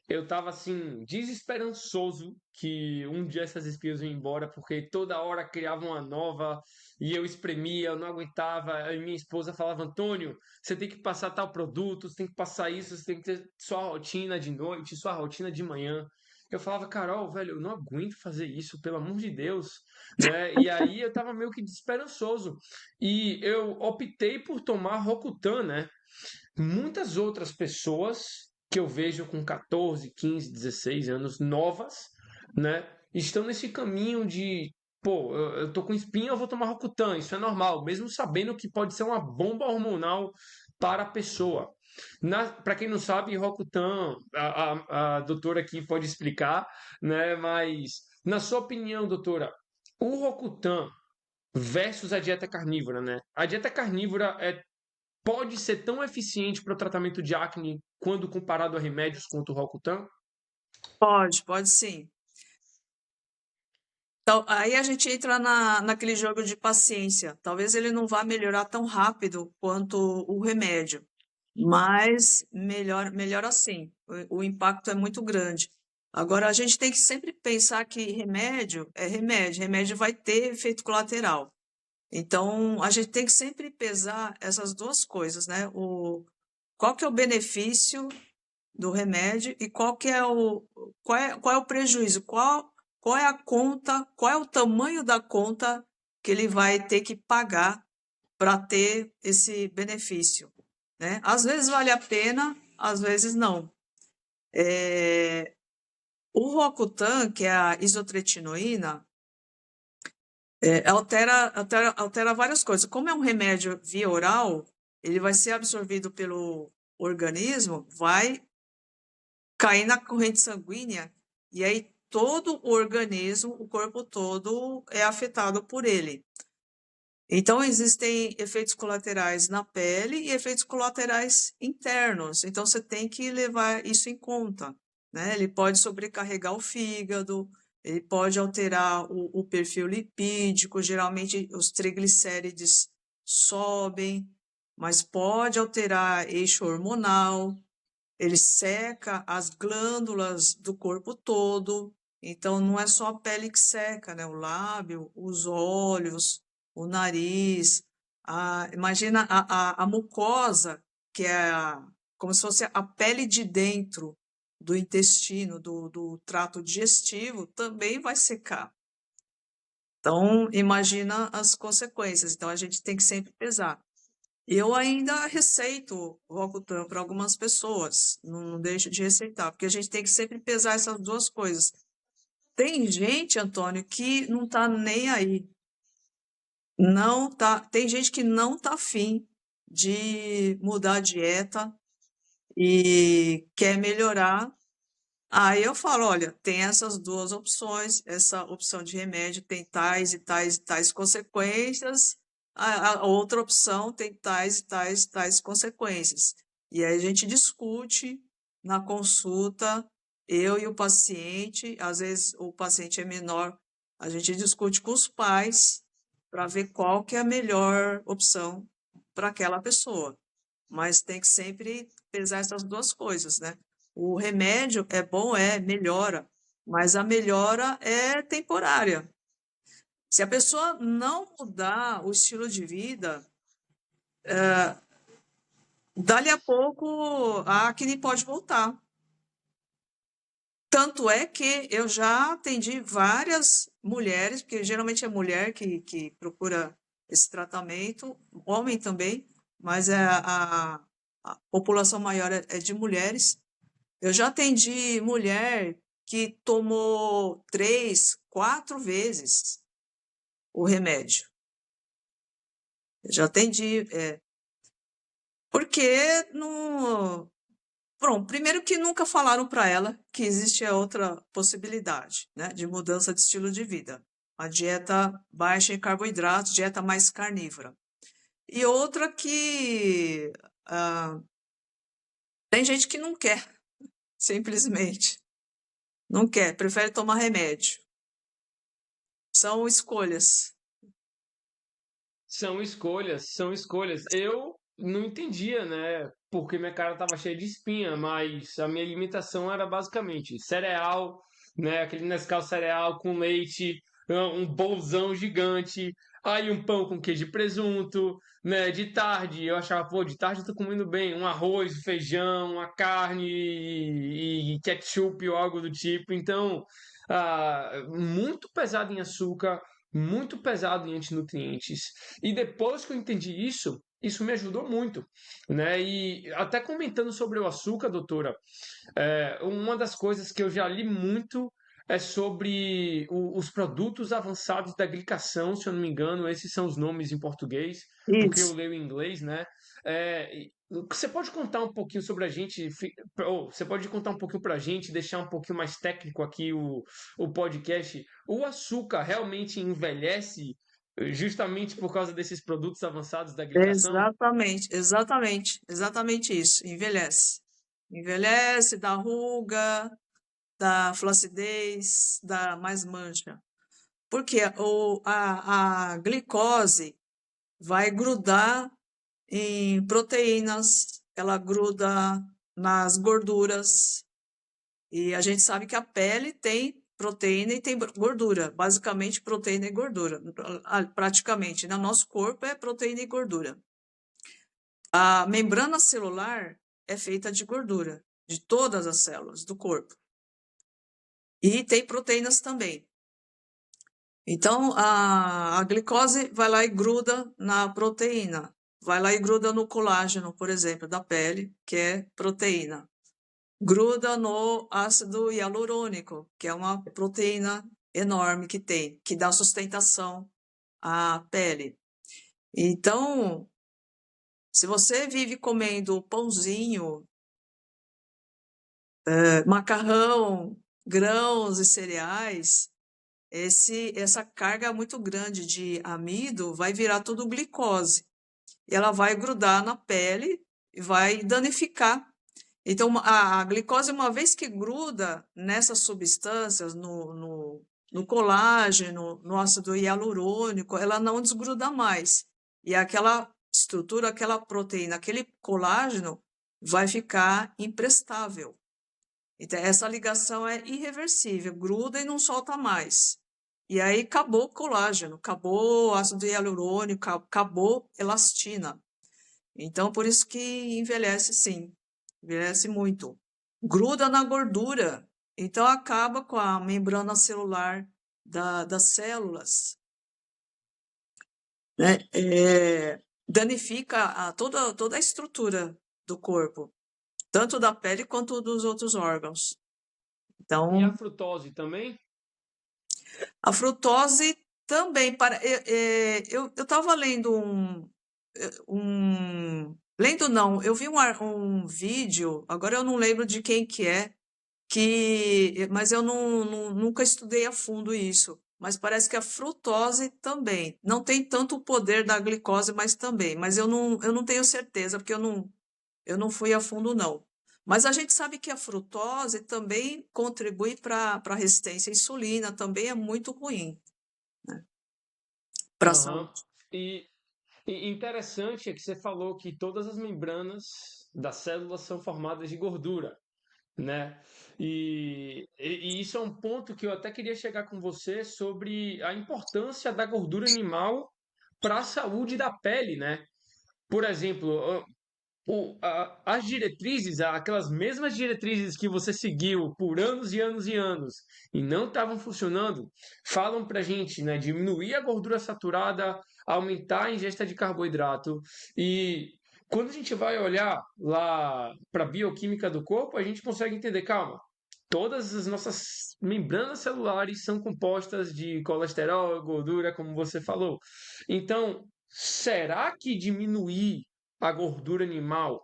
Eu tava assim, desesperançoso que um dia essas espinhas iam embora, porque toda hora criavam uma nova e eu espremia, eu não aguentava. Aí minha esposa falava: Antônio, você tem que passar tal produto, você tem que passar isso, você tem que ter sua rotina de noite, sua rotina de manhã. Eu falava: Carol, velho, eu não aguento fazer isso, pelo amor de Deus, né? E aí eu tava meio que desesperançoso. E eu optei por tomar Rocutan, né? Muitas outras pessoas que eu vejo com 14, 15, 16 anos, novas, né, estão nesse caminho de, pô, eu tô com espinha, eu vou tomar Rocutan, isso é normal, mesmo sabendo que pode ser uma bomba hormonal para a pessoa. Para quem não sabe, Rocutan, a doutora aqui pode explicar, né, mas na sua opinião, doutora, o Rocutan versus a dieta carnívora, né? A dieta carnívora pode ser tão eficiente para o tratamento de acne quando comparado a remédios quanto o Rocutan? Pode sim. Então, aí a gente entra naquele jogo de paciência. Talvez ele não vá melhorar tão rápido quanto o remédio, mas melhora sim. O impacto é muito grande. Agora, a gente tem que sempre pensar que remédio é remédio, remédio vai ter efeito colateral. Então, a gente tem que sempre pesar essas duas coisas, né? Qual que é o benefício do remédio e qual é o prejuízo, qual é a conta, qual é o tamanho da conta que ele vai ter que pagar para ter esse benefício, né? Às vezes vale a pena, às vezes não. O Rocutan, que é a isotretinoína, altera várias coisas. Como é um remédio via oral, ele vai ser absorvido pelo organismo, vai cair na corrente sanguínea e aí todo o organismo, o corpo todo é afetado por ele. Então, existem efeitos colaterais na pele e efeitos colaterais internos. Então, você tem que levar isso em conta, né? Ele pode sobrecarregar o fígado, ele pode alterar o perfil lipídico, geralmente os triglicérides sobem, mas pode alterar eixo hormonal, ele seca as glândulas do corpo todo, então não é só a pele que seca, né? O lábio, os olhos, o nariz, imagina a mucosa, que é como se fosse a pele de dentro do intestino, do trato digestivo, também vai secar. Então, imagina as consequências. Então, a gente tem que sempre pesar. Eu ainda receito o Rocutan para algumas pessoas, não deixo de receitar, porque a gente tem que sempre pesar essas duas coisas. Tem gente, Antônio, que não está nem aí. Não tá, tem gente que não está afim de mudar a dieta e quer melhorar. Aí eu falo, olha, tem essas duas opções, essa opção de remédio tem tais e tais e tais consequências, a outra opção tem tais e tais consequências. E aí a gente discute na consulta, eu e o paciente, às vezes o paciente é menor, a gente discute com os pais para ver qual que é a melhor opção para aquela pessoa. Mas tem que sempre pesar essas duas coisas, né? O remédio é bom, melhora, mas a melhora é temporária. Se a pessoa não mudar o estilo de vida, dali a pouco a acne pode voltar. Tanto é que eu já atendi várias mulheres, porque geralmente é mulher que procura esse tratamento, homem também, mas a população maior é de mulheres. Eu já atendi mulher que tomou 3, 4 vezes o remédio. Eu já atendi, porque não. Pronto, primeiro que nunca falaram para ela que existe a outra possibilidade, né, de mudança de estilo de vida. A dieta baixa em carboidratos, dieta mais carnívora. E outra que tem gente que não quer, simplesmente. Não quer, prefere tomar remédio. São escolhas. São escolhas, são escolhas. Eu não entendia, né? Porque minha cara tava cheia de espinha, mas a minha alimentação era basicamente cereal, né? Aquele Nescau cereal com leite, um bolzão gigante, aí um pão com queijo e presunto, né? De tarde eu achava, pô, de tarde eu tô comendo bem, um arroz, feijão, uma carne e ketchup ou algo do tipo. Então, muito pesado em açúcar, muito pesado em antinutrientes. E depois que eu entendi isso, isso me ajudou muito, né? E até comentando sobre o açúcar, doutora, uma das coisas que eu já li muito é sobre os produtos avançados da glicação, se eu não me engano, esses são os nomes em português, porque eu Isso. leio em inglês, né? Você pode contar um pouquinho sobre a gente, ou você pode contar um pouquinho para a gente, deixar um pouquinho mais técnico aqui o podcast. O açúcar realmente envelhece justamente por causa desses produtos avançados da glicação? Exatamente isso. Envelhece. Envelhece, dá ruga, dá flacidez, dá mais mancha. Porque a glicose vai grudar em proteínas, ela gruda nas gorduras. E a gente sabe que a pele tem proteína e tem gordura, basicamente proteína e gordura, praticamente, né? Nosso corpo é proteína e gordura. A membrana celular é feita de gordura, de todas as células do corpo. E tem proteínas também. Então, a glicose vai lá e gruda na proteína, vai lá e gruda no colágeno, por exemplo, da pele, que é proteína. Gruda no ácido hialurônico, que é uma proteína enorme que tem, que dá sustentação à pele. Então, se você vive comendo pãozinho, macarrão, grãos e cereais, essa carga muito grande de amido vai virar tudo glicose. E ela vai grudar na pele e vai danificar. Então, a glicose, uma vez que gruda nessas substâncias, no colágeno, no ácido hialurônico, ela não desgruda mais. E aquela estrutura, aquela proteína, aquele colágeno vai ficar imprestável. Então, essa ligação é irreversível, gruda e não solta mais. E aí acabou o colágeno, acabou o ácido hialurônico, acabou elastina. Então, por isso que envelhece sim, envelhece muito. Gruda na gordura, então acaba com a membrana celular das células, né? Danifica toda a estrutura do corpo, tanto da pele quanto dos outros órgãos. E Então, a frutose também? a frutose também. Eu estava lendo lendo não, eu vi um vídeo, agora eu não lembro de quem que é, mas eu nunca estudei a fundo isso. Mas parece que a frutose também. Não tem tanto o poder da glicose, mas também. Mas eu não tenho certeza, porque eu não fui a fundo, não. Mas a gente sabe que a frutose também contribui para a resistência à insulina, também é muito ruim, né, para a Aham. saúde. E, e interessante é que você falou que todas as membranas das células são formadas de gordura, né? E isso é um ponto que eu até queria chegar com você sobre a importância da gordura animal para a saúde da pele, né? Por exemplo, as diretrizes, aquelas mesmas diretrizes que você seguiu por anos e anos e anos e não estavam funcionando, falam para a gente, né, diminuir a gordura saturada, aumentar a ingesta de carboidrato. E quando a gente vai olhar lá para a bioquímica do corpo, a gente consegue entender, calma, todas as nossas membranas celulares são compostas de colesterol, gordura, como você falou. Então, será que diminuir a gordura animal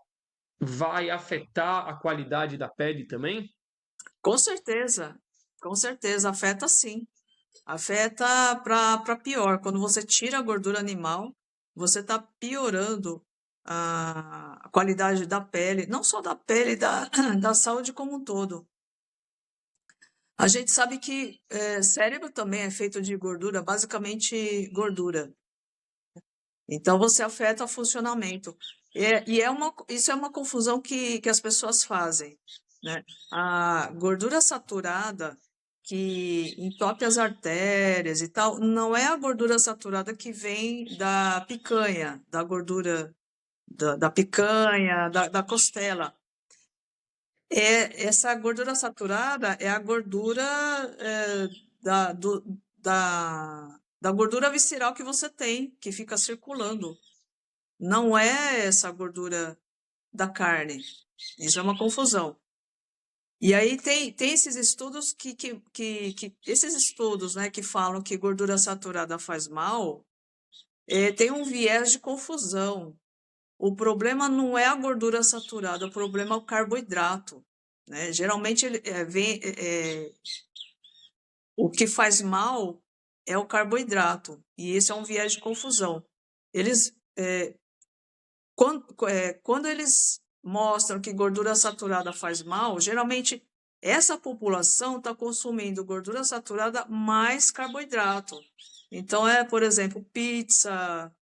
vai afetar a qualidade da pele também? Com certeza, afeta sim. Afeta para pior. Quando você tira a gordura animal, você está piorando a qualidade da pele, não só da pele, da saúde como um todo. A gente sabe que cérebro também é feito de gordura, basicamente gordura. Então, você afeta o funcionamento. Isso é uma confusão que as pessoas fazem, né? A gordura saturada que entope as artérias e tal, não é a gordura saturada que vem da picanha, da gordura da picanha, da costela. Essa gordura saturada é a gordura da, do- da gordura visceral que você tem, que fica circulando. Não é essa gordura da carne. Isso é uma confusão. E aí tem esses estudos esses estudos, né, que falam que gordura saturada faz mal, tem um viés de confusão. O problema não é a gordura saturada, o problema é o carboidrato, né? Geralmente o que faz mal é o carboidrato, e esse é um viés de confusão. Eles quando eles mostram que gordura saturada faz mal, geralmente essa população está consumindo gordura saturada mais carboidrato. Então, por exemplo, pizza,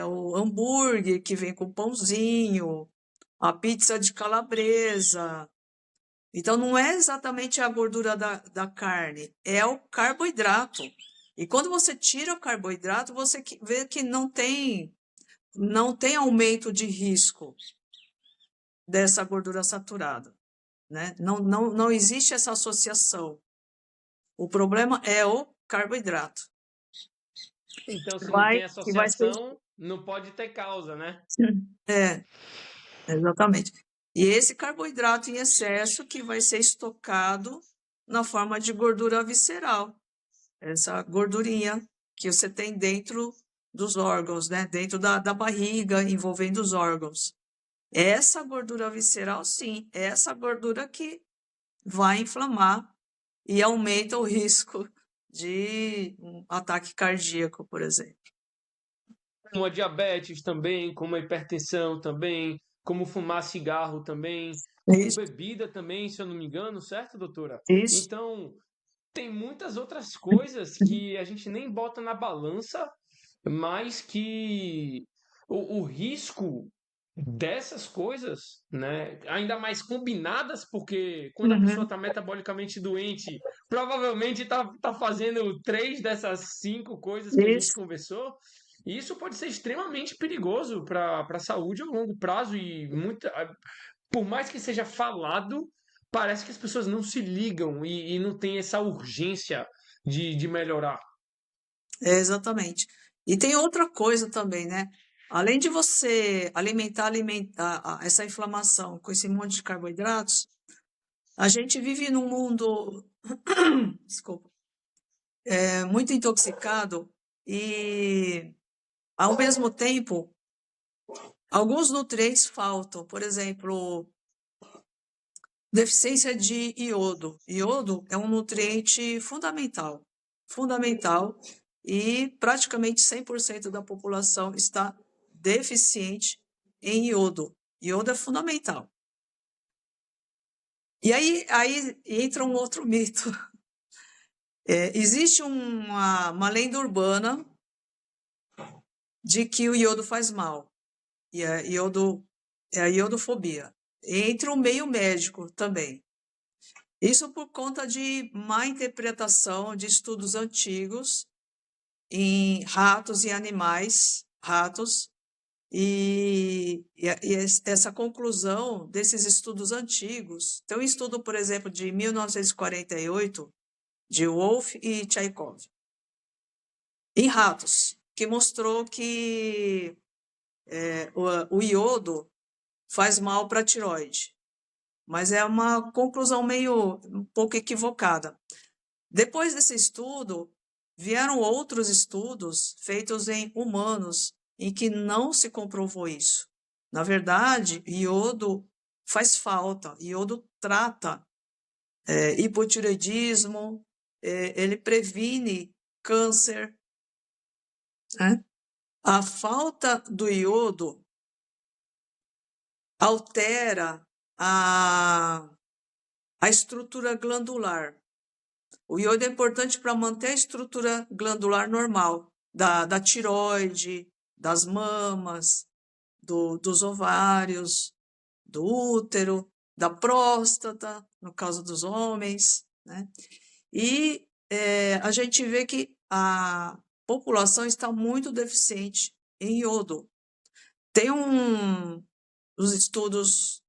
o hambúrguer que vem com pãozinho, a pizza de calabresa. Então, não é exatamente a gordura da carne, é o carboidrato. E quando você tira o carboidrato, você vê que não tem aumento de risco dessa gordura saturada, né? Não existe essa associação. O problema é o carboidrato. Então, se não Vai, tem que vai ser. associação, não pode ter causa, né? É, exatamente. E esse carboidrato em excesso que vai ser estocado na forma de gordura visceral. Essa gordurinha que você tem dentro dos órgãos, né? Dentro da barriga, envolvendo os órgãos. Essa gordura visceral, sim, é essa gordura que vai inflamar e aumenta o risco de um ataque cardíaco, por exemplo. Como a diabetes também, como a hipertensão também, como fumar cigarro também, como Isso, bebida também, se eu não me engano, certo, doutora? isso. Então, tem muitas outras coisas que a gente nem bota na balança, mas que o risco dessas coisas, né, ainda mais combinadas, porque quando a pessoa Uhum, está metabolicamente doente, provavelmente tá fazendo 3 dessas 5 coisas que a gente isso. conversou, e isso pode ser extremamente perigoso para a saúde a longo prazo e por mais que seja falado, parece que as pessoas não se ligam e não tem essa urgência de melhorar. Exatamente. E tem outra coisa também, né? Além de você alimentar essa inflamação com esse monte de carboidratos, a gente vive num mundo, desculpa, muito intoxicado e, ao mesmo tempo, alguns nutrientes faltam. Por exemplo, deficiência de iodo. Iodo é um nutriente fundamental, fundamental, e praticamente 100% da população está deficiente em iodo. Iodo é fundamental. E aí entra um outro mito. Existe uma lenda urbana de que o iodo faz mal. E a iodofobia. Entre o meio médico também. Isso por conta de má interpretação de estudos antigos em ratos e animais, e essa conclusão desses estudos antigos. Tem um estudo, por exemplo, de 1948, de Wolff e Tchaikov, em ratos, que mostrou que o iodo faz mal para a tireoide. Mas é uma conclusão um pouco equivocada. Depois desse estudo, vieram outros estudos feitos em humanos, em que não se comprovou isso. Na verdade, iodo faz falta, iodo trata hipotireoidismo, ele previne câncer, né? A falta do iodo altera a estrutura glandular. O iodo é importante para manter a estrutura glandular normal, da tireoide, das mamas, dos ovários, do útero, da próstata, no caso dos homens, né? E a gente vê que a população está muito deficiente em iodo. Tem os estudos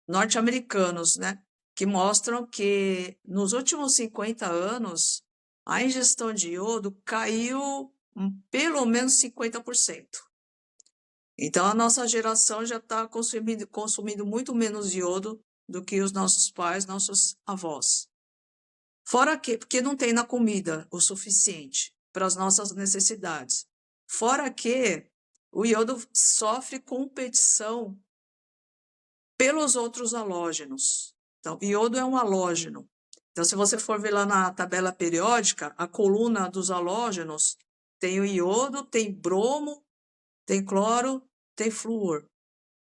norte-americanos, né, que mostram que nos últimos 50 anos a ingestão de iodo caiu pelo menos 50%. Então a nossa geração já está consumindo muito menos iodo do que os nossos pais, nossos avós. Fora que, porque não tem na comida o suficiente para as nossas necessidades. Fora que o iodo sofre competição pelos outros halógenos. Então, iodo é um halógeno. Então, se você for ver lá na tabela periódica, a coluna dos halógenos tem o iodo, tem bromo, tem cloro, tem flúor.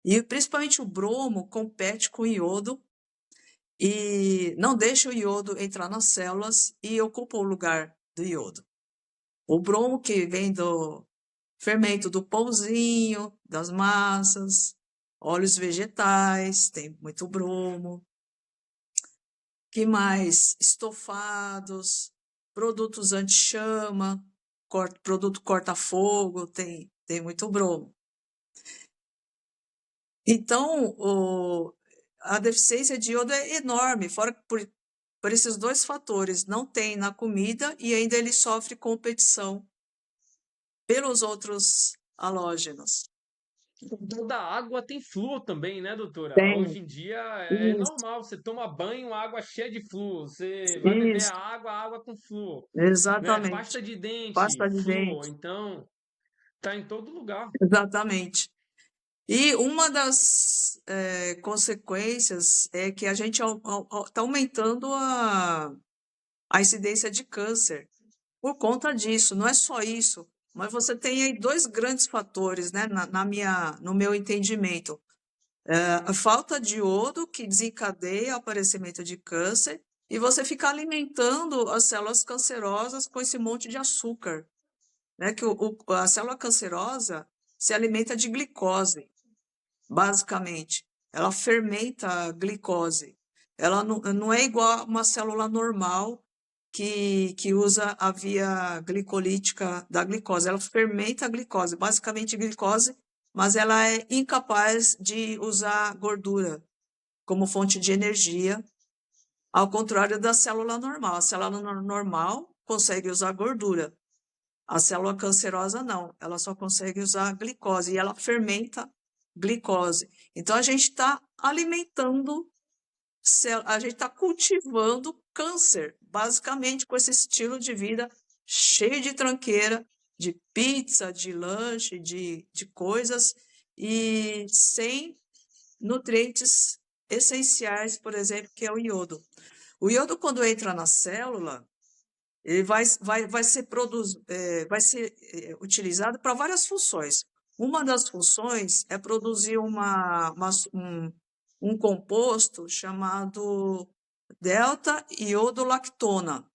E principalmente o bromo compete com o iodo e não deixa o iodo entrar nas células e ocupa o lugar do iodo. O bromo que vem do fermento do pãozinho, das massas, óleos vegetais, tem muito bromo. Que mais? Estofados, produtos anti-chama, produto corta-fogo, tem muito bromo. Então, a deficiência de iodo é enorme, fora por esses dois fatores, não tem na comida e ainda ele sofre competição pelos outros halógenos. Toda água tem flúor também, né, doutora? Tem, Hoje em dia é isso, normal, você toma banho, água cheia de flúor. Você vai beber isso, a água com flúor. Né? exatamente. Pasta de dente, Pasta de flúor. dente, Então, tá em todo lugar. exatamente. E uma das consequências é que a gente está aumentando a incidência de câncer por conta disso. Não é só isso, mas você tem aí dois grandes fatores, né, no meu entendimento. A falta de iodo, que desencadeia o aparecimento de câncer, e você fica alimentando as células cancerosas com esse monte de açúcar, né? Que a célula cancerosa se alimenta de glicose, basicamente. Ela fermenta a glicose. Ela não é igual a uma célula normal que usa a via glicolítica da glicose. Ela fermenta a glicose, basicamente glicose, mas ela é incapaz de usar gordura como fonte de energia, ao contrário da célula normal. A célula normal consegue usar gordura. A célula cancerosa não, ela só consegue usar glicose e ela fermenta glicose. Então a gente está alimentando, a gente está cultivando câncer, basicamente com esse estilo de vida cheio de tranqueira, de pizza, de lanche, de coisas, e sem nutrientes essenciais, por exemplo, que é o iodo. O iodo, quando entra na célula, ele vai ser utilizado para várias funções. Uma das funções é produzir um composto chamado delta-iodolactona.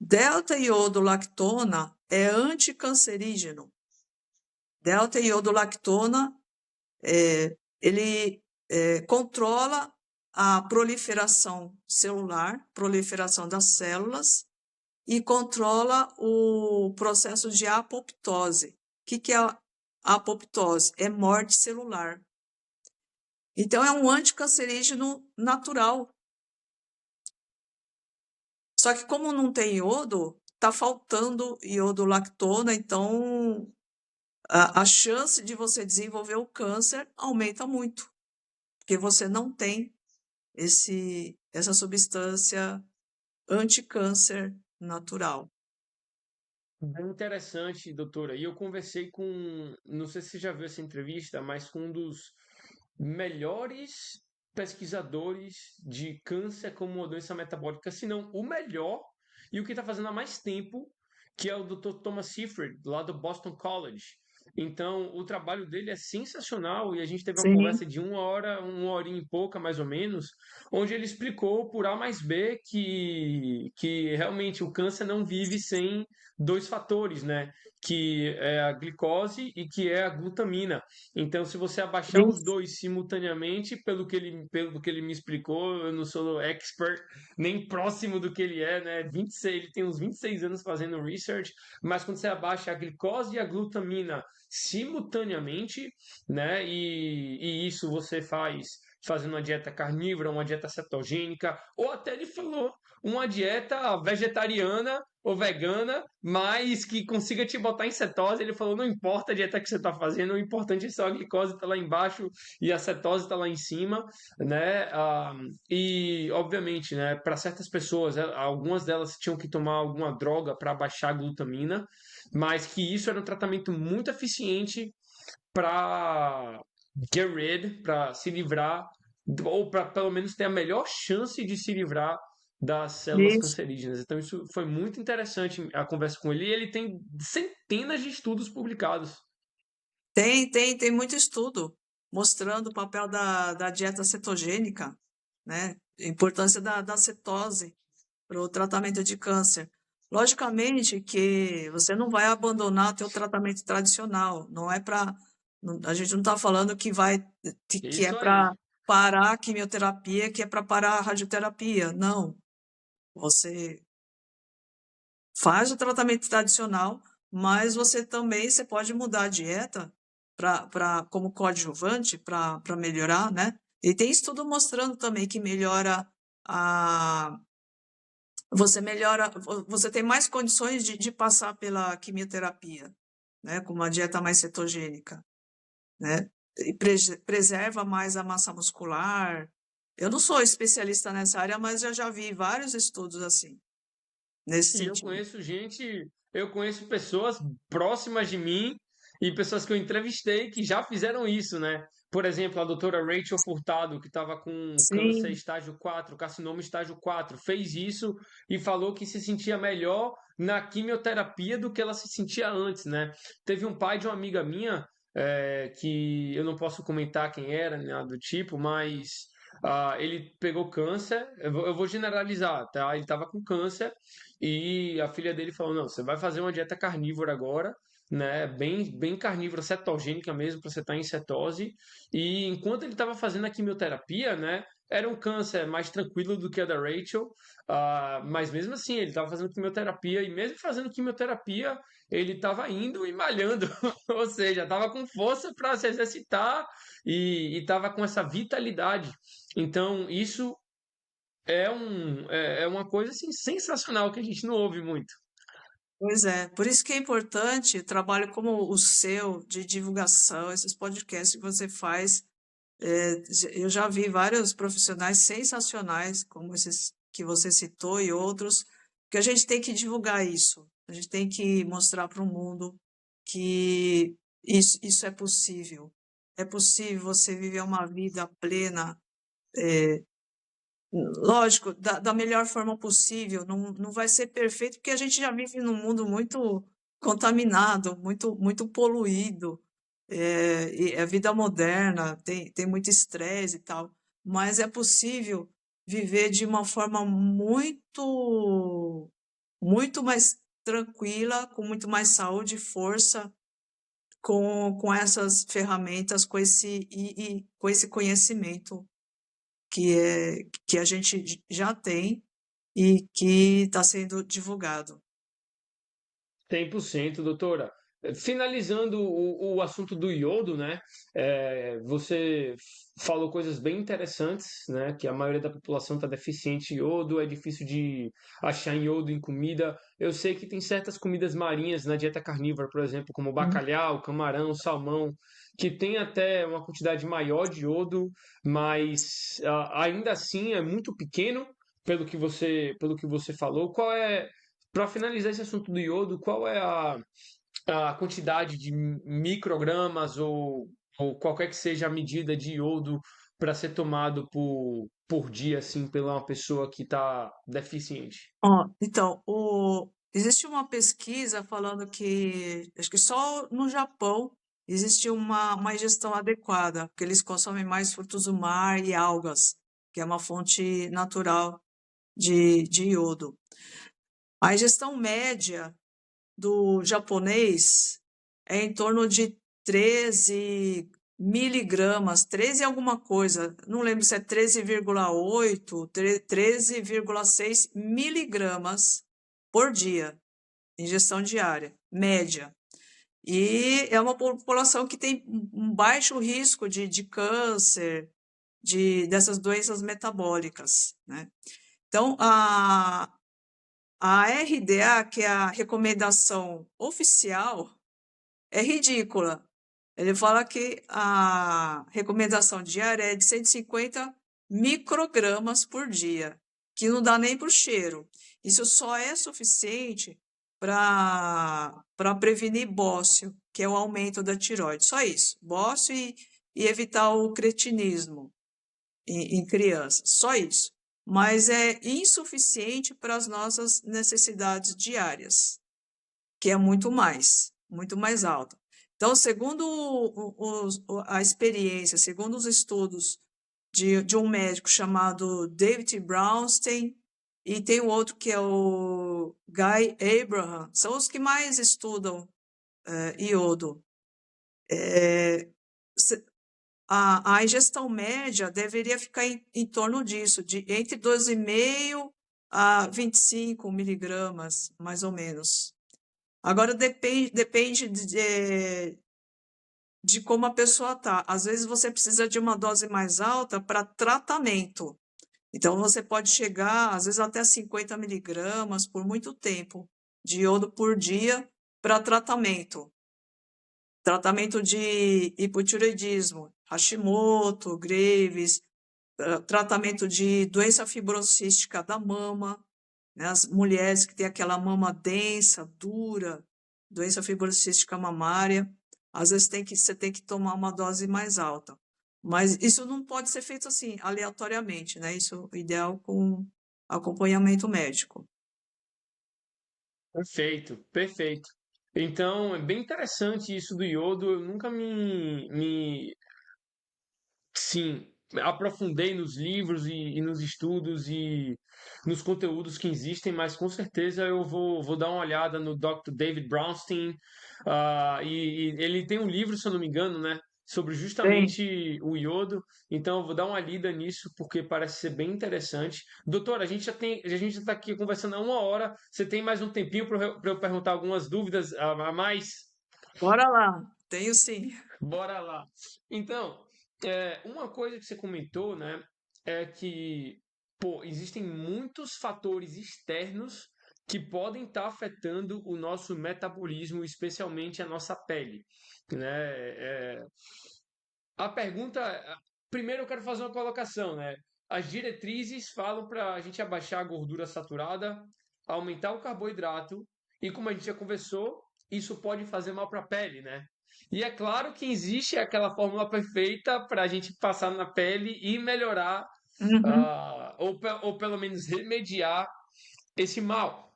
Delta-iodolactona é anticancerígeno. Delta-iodolactona, ele controla a proliferação celular, proliferação das células, e controla o processo de apoptose. O que é a apoptose? É morte celular. Então, é um anticancerígeno natural. Só que como não tem iodo, está faltando iodolactona, então a chance de você desenvolver o câncer aumenta muito, porque você não tem essa substância anticâncer natural. Bem interessante, doutora. E eu conversei com, não sei se você já viu essa entrevista, mas com um dos melhores pesquisadores de câncer como uma doença metabólica, se não o melhor, e o que está fazendo há mais tempo, que é o Dr. Thomas Seyfried, lá do Boston College. Então, o trabalho dele é sensacional e a gente teve uma Sim, conversa de uma horinha e pouca, mais ou menos, onde ele explicou por A mais B que realmente o câncer não vive sem dois fatores, né? Que é a glicose e que é a glutamina. Então, se você abaixar os dois simultaneamente, pelo que ele me explicou, eu não sou expert nem próximo do que ele é, né? 26, ele tem uns 26 anos fazendo research, mas quando você abaixa a glicose e a glutamina simultaneamente, né? E isso você faz fazendo uma dieta carnívora, uma dieta cetogênica, ou até ele falou uma dieta vegetariana ou vegana, mas que consiga te botar em cetose. Ele falou, não importa a dieta que você está fazendo, o importante é só a glicose está lá embaixo e a cetose está lá em cima, né? E, obviamente, né, para certas pessoas, algumas delas tinham que tomar alguma droga para baixar a glutamina, mas que isso era um tratamento muito eficiente para get rid, para se livrar, ou para pelo menos ter a melhor chance de se livrar das células isso. cancerígenas. Então, isso foi muito interessante a conversa com ele. E ele tem centenas de estudos publicados. Tem muito estudo mostrando o papel da dieta cetogênica, né? A importância da cetose para o tratamento de câncer. Logicamente que você não vai abandonar o teu tratamento tradicional, não é para... A gente não está falando que que é Isso aí. para parar a quimioterapia, que é para parar a radioterapia. Não. Você faz o tratamento tradicional, mas você pode mudar a dieta como coadjuvante para melhorar, né? E tem estudo mostrando também que você tem mais condições de passar pela quimioterapia, né? Com uma dieta mais cetogênica, né? E preserva mais a massa muscular. Eu não sou especialista nessa área, mas eu já vi vários estudos assim, nesse E sentido. eu conheço pessoas próximas de mim e pessoas que eu entrevistei que já fizeram isso, né? Por exemplo, a doutora Rachel Furtado, que estava com câncer Sim, estágio 4, carcinoma estágio 4, fez isso e falou que se sentia melhor na quimioterapia do que ela se sentia antes, né? Teve um pai de uma amiga minha, que eu não posso comentar quem era, nada do tipo, mas ele pegou câncer, eu vou generalizar, tá? Ele estava com câncer e a filha dele falou: não, você vai fazer uma dieta carnívora agora, né? Bem carnívora, cetogênica mesmo, para você estar em cetose. E enquanto ele estava fazendo a quimioterapia, né? Era um câncer mais tranquilo do que a da Rachel, mas mesmo assim ele estava fazendo quimioterapia e mesmo fazendo quimioterapia ele estava indo e malhando, ou seja, estava com força para se exercitar e estava com essa vitalidade. Então isso é uma coisa assim, sensacional que a gente não ouve muito. pois é. Por isso que é importante trabalho como o seu, de divulgação, esses podcasts que você faz. Eu já vi vários profissionais sensacionais, como esses que você citou e outros, que a gente tem que divulgar isso. A gente tem que mostrar para o mundo que isso é possível. É possível você viver uma vida plena, lógico, da melhor forma possível. Não vai ser perfeito, porque a gente já vive num mundo muito contaminado, muito poluído. e a vida moderna tem muito estresse e tal, mas é possível viver de uma forma muito mais tranquila, com muito mais saúde e força, com essas ferramentas, com esse conhecimento que a gente já tem e que está sendo divulgado. 100%, doutora. Finalizando o assunto do iodo, né? Você falou coisas bem interessantes, né? Que a maioria da população está deficiente em iodo, é difícil de achar iodo em comida. Eu sei que tem certas comidas marinhas na dieta carnívora, por exemplo, como Uhum. bacalhau, camarão, salmão, que tem até uma quantidade maior de iodo, mas ainda assim é muito pequeno, pelo que você falou. Para finalizar esse assunto do iodo, qual é a quantidade de microgramas ou qualquer que seja a medida de iodo para ser tomado por dia, assim, pela uma pessoa que está deficiente? Ó, então, existe uma pesquisa falando que, acho que só no Japão existe uma ingestão adequada, porque eles consomem mais frutos do mar e algas, que é uma fonte natural de iodo. A ingestão média do japonês é em torno de 13 miligramas, 13 alguma coisa, não lembro se é 13,8, 13,6 miligramas por dia, ingestão diária, média. E é uma população que tem um baixo risco de câncer, dessas doenças metabólicas, né? Então, a RDA, que é a recomendação oficial, é ridícula. Ele fala que a recomendação diária é de 150 microgramas por dia, que não dá nem para o cheiro. Isso só é suficiente para prevenir bócio, que é o aumento da tireoide. Só isso, bócio e evitar o cretinismo em crianças. Só isso. Mas é insuficiente para as nossas necessidades diárias, que é muito mais alta. Então, segundo a experiência, segundo os estudos de um médico chamado David Brownstein, e tem o outro que é o Guy Abraham, são os que mais estudam iodo. A ingestão média deveria ficar em torno disso, entre 12,5 a 25 miligramas, mais ou menos. Agora depende de como a pessoa está. Às vezes você precisa de uma dose mais alta para tratamento. Então você pode chegar, às vezes, até 50 miligramas por muito tempo de iodo por dia para tratamento. Tratamento de hipotireoidismo, Hashimoto, Graves, tratamento de doença fibrocística da mama, né? As mulheres que têm aquela mama densa, dura, doença fibrocística mamária, às vezes você tem que tomar uma dose mais alta. Mas isso não pode ser feito assim, aleatoriamente, né? Isso é ideal com acompanhamento médico. Perfeito, perfeito. Então, é bem interessante isso do iodo. Eu nunca sim, aprofundei nos livros e nos estudos e nos conteúdos que existem, mas com certeza eu vou dar uma olhada no Dr. David Brownstein. E ele tem um livro, se eu não me engano, né, sobre Bem, justamente o iodo. Então eu vou dar uma lida nisso porque parece ser bem interessante. Doutor, a gente já está aqui conversando há uma hora. Você tem mais um tempinho para eu perguntar algumas dúvidas a mais? bora lá, tenho sim. Bora lá. Então, uma coisa que você comentou, né, é que, pô, existem muitos fatores externos que podem estar afetando o nosso metabolismo, especialmente a nossa pele, né? A pergunta, primeiro eu quero fazer uma colocação, né? As diretrizes falam para a gente abaixar a gordura saturada, aumentar o carboidrato, e como a gente já conversou, isso pode fazer mal para a pele, né? E é claro que existe aquela fórmula perfeita para a gente passar na pele e melhorar, Uhum. ou pelo menos remediar esse mal.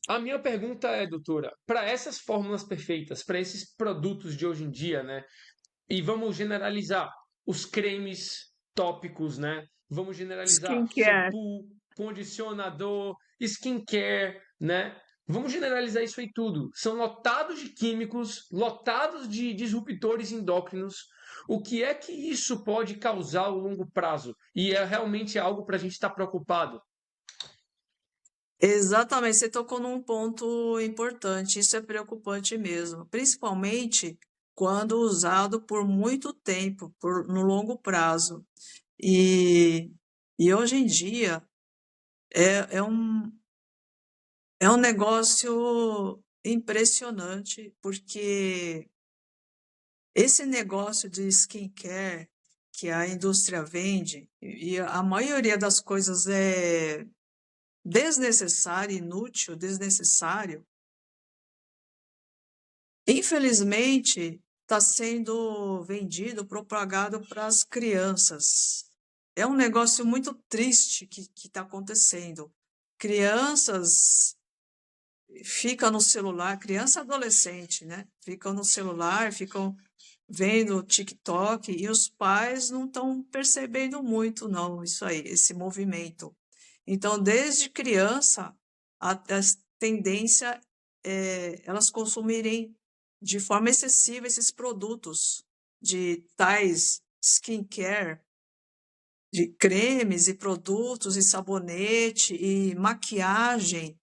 A minha pergunta é, doutora, para essas fórmulas perfeitas, para esses produtos de hoje em dia, né? E vamos generalizar os cremes tópicos, né? Vamos generalizar Skincare. shampoo, condicionador, skincare, né? Vamos generalizar isso aí tudo. São lotados de químicos, lotados de disruptores endócrinos. O que é que isso pode causar ao longo prazo? E é realmente algo para a gente estar preocupado. Exatamente, você tocou num ponto importante. Isso é preocupante mesmo, principalmente quando usado por muito tempo, no longo prazo. E, e hoje em dia é um negócio impressionante, porque esse negócio de skincare que a indústria vende, e a maioria das coisas é desnecessário, inútil, desnecessário, infelizmente está sendo vendido, propagado para as crianças. É um negócio muito triste que está acontecendo. Crianças ficam no celular, criança e adolescente, né? Ficam no celular, ficam vendo TikTok e os pais não estão percebendo muito, não, isso aí, esse movimento. Então, desde criança, a tendência é elas consumirem de forma excessiva esses produtos de tais skincare, de cremes e produtos e sabonete e maquiagem.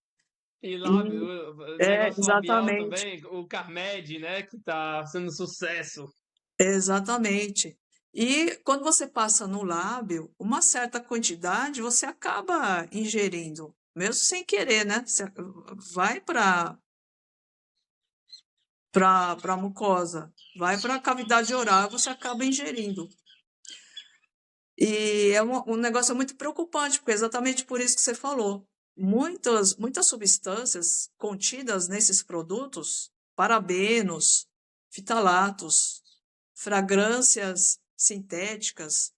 E E, lábio, negócio labial exatamente, também, o Carmed, né, que tá sendo sucesso. exatamente. E quando você passa no lábio, uma certa quantidade você acaba ingerindo, mesmo sem querer, né? Você vai para a mucosa, vai para a cavidade oral, você acaba ingerindo. E é um negócio muito preocupante, porque é exatamente por isso que você falou. Muitas substâncias contidas nesses produtos, parabenos, fitalatos, fragrâncias sintéticas,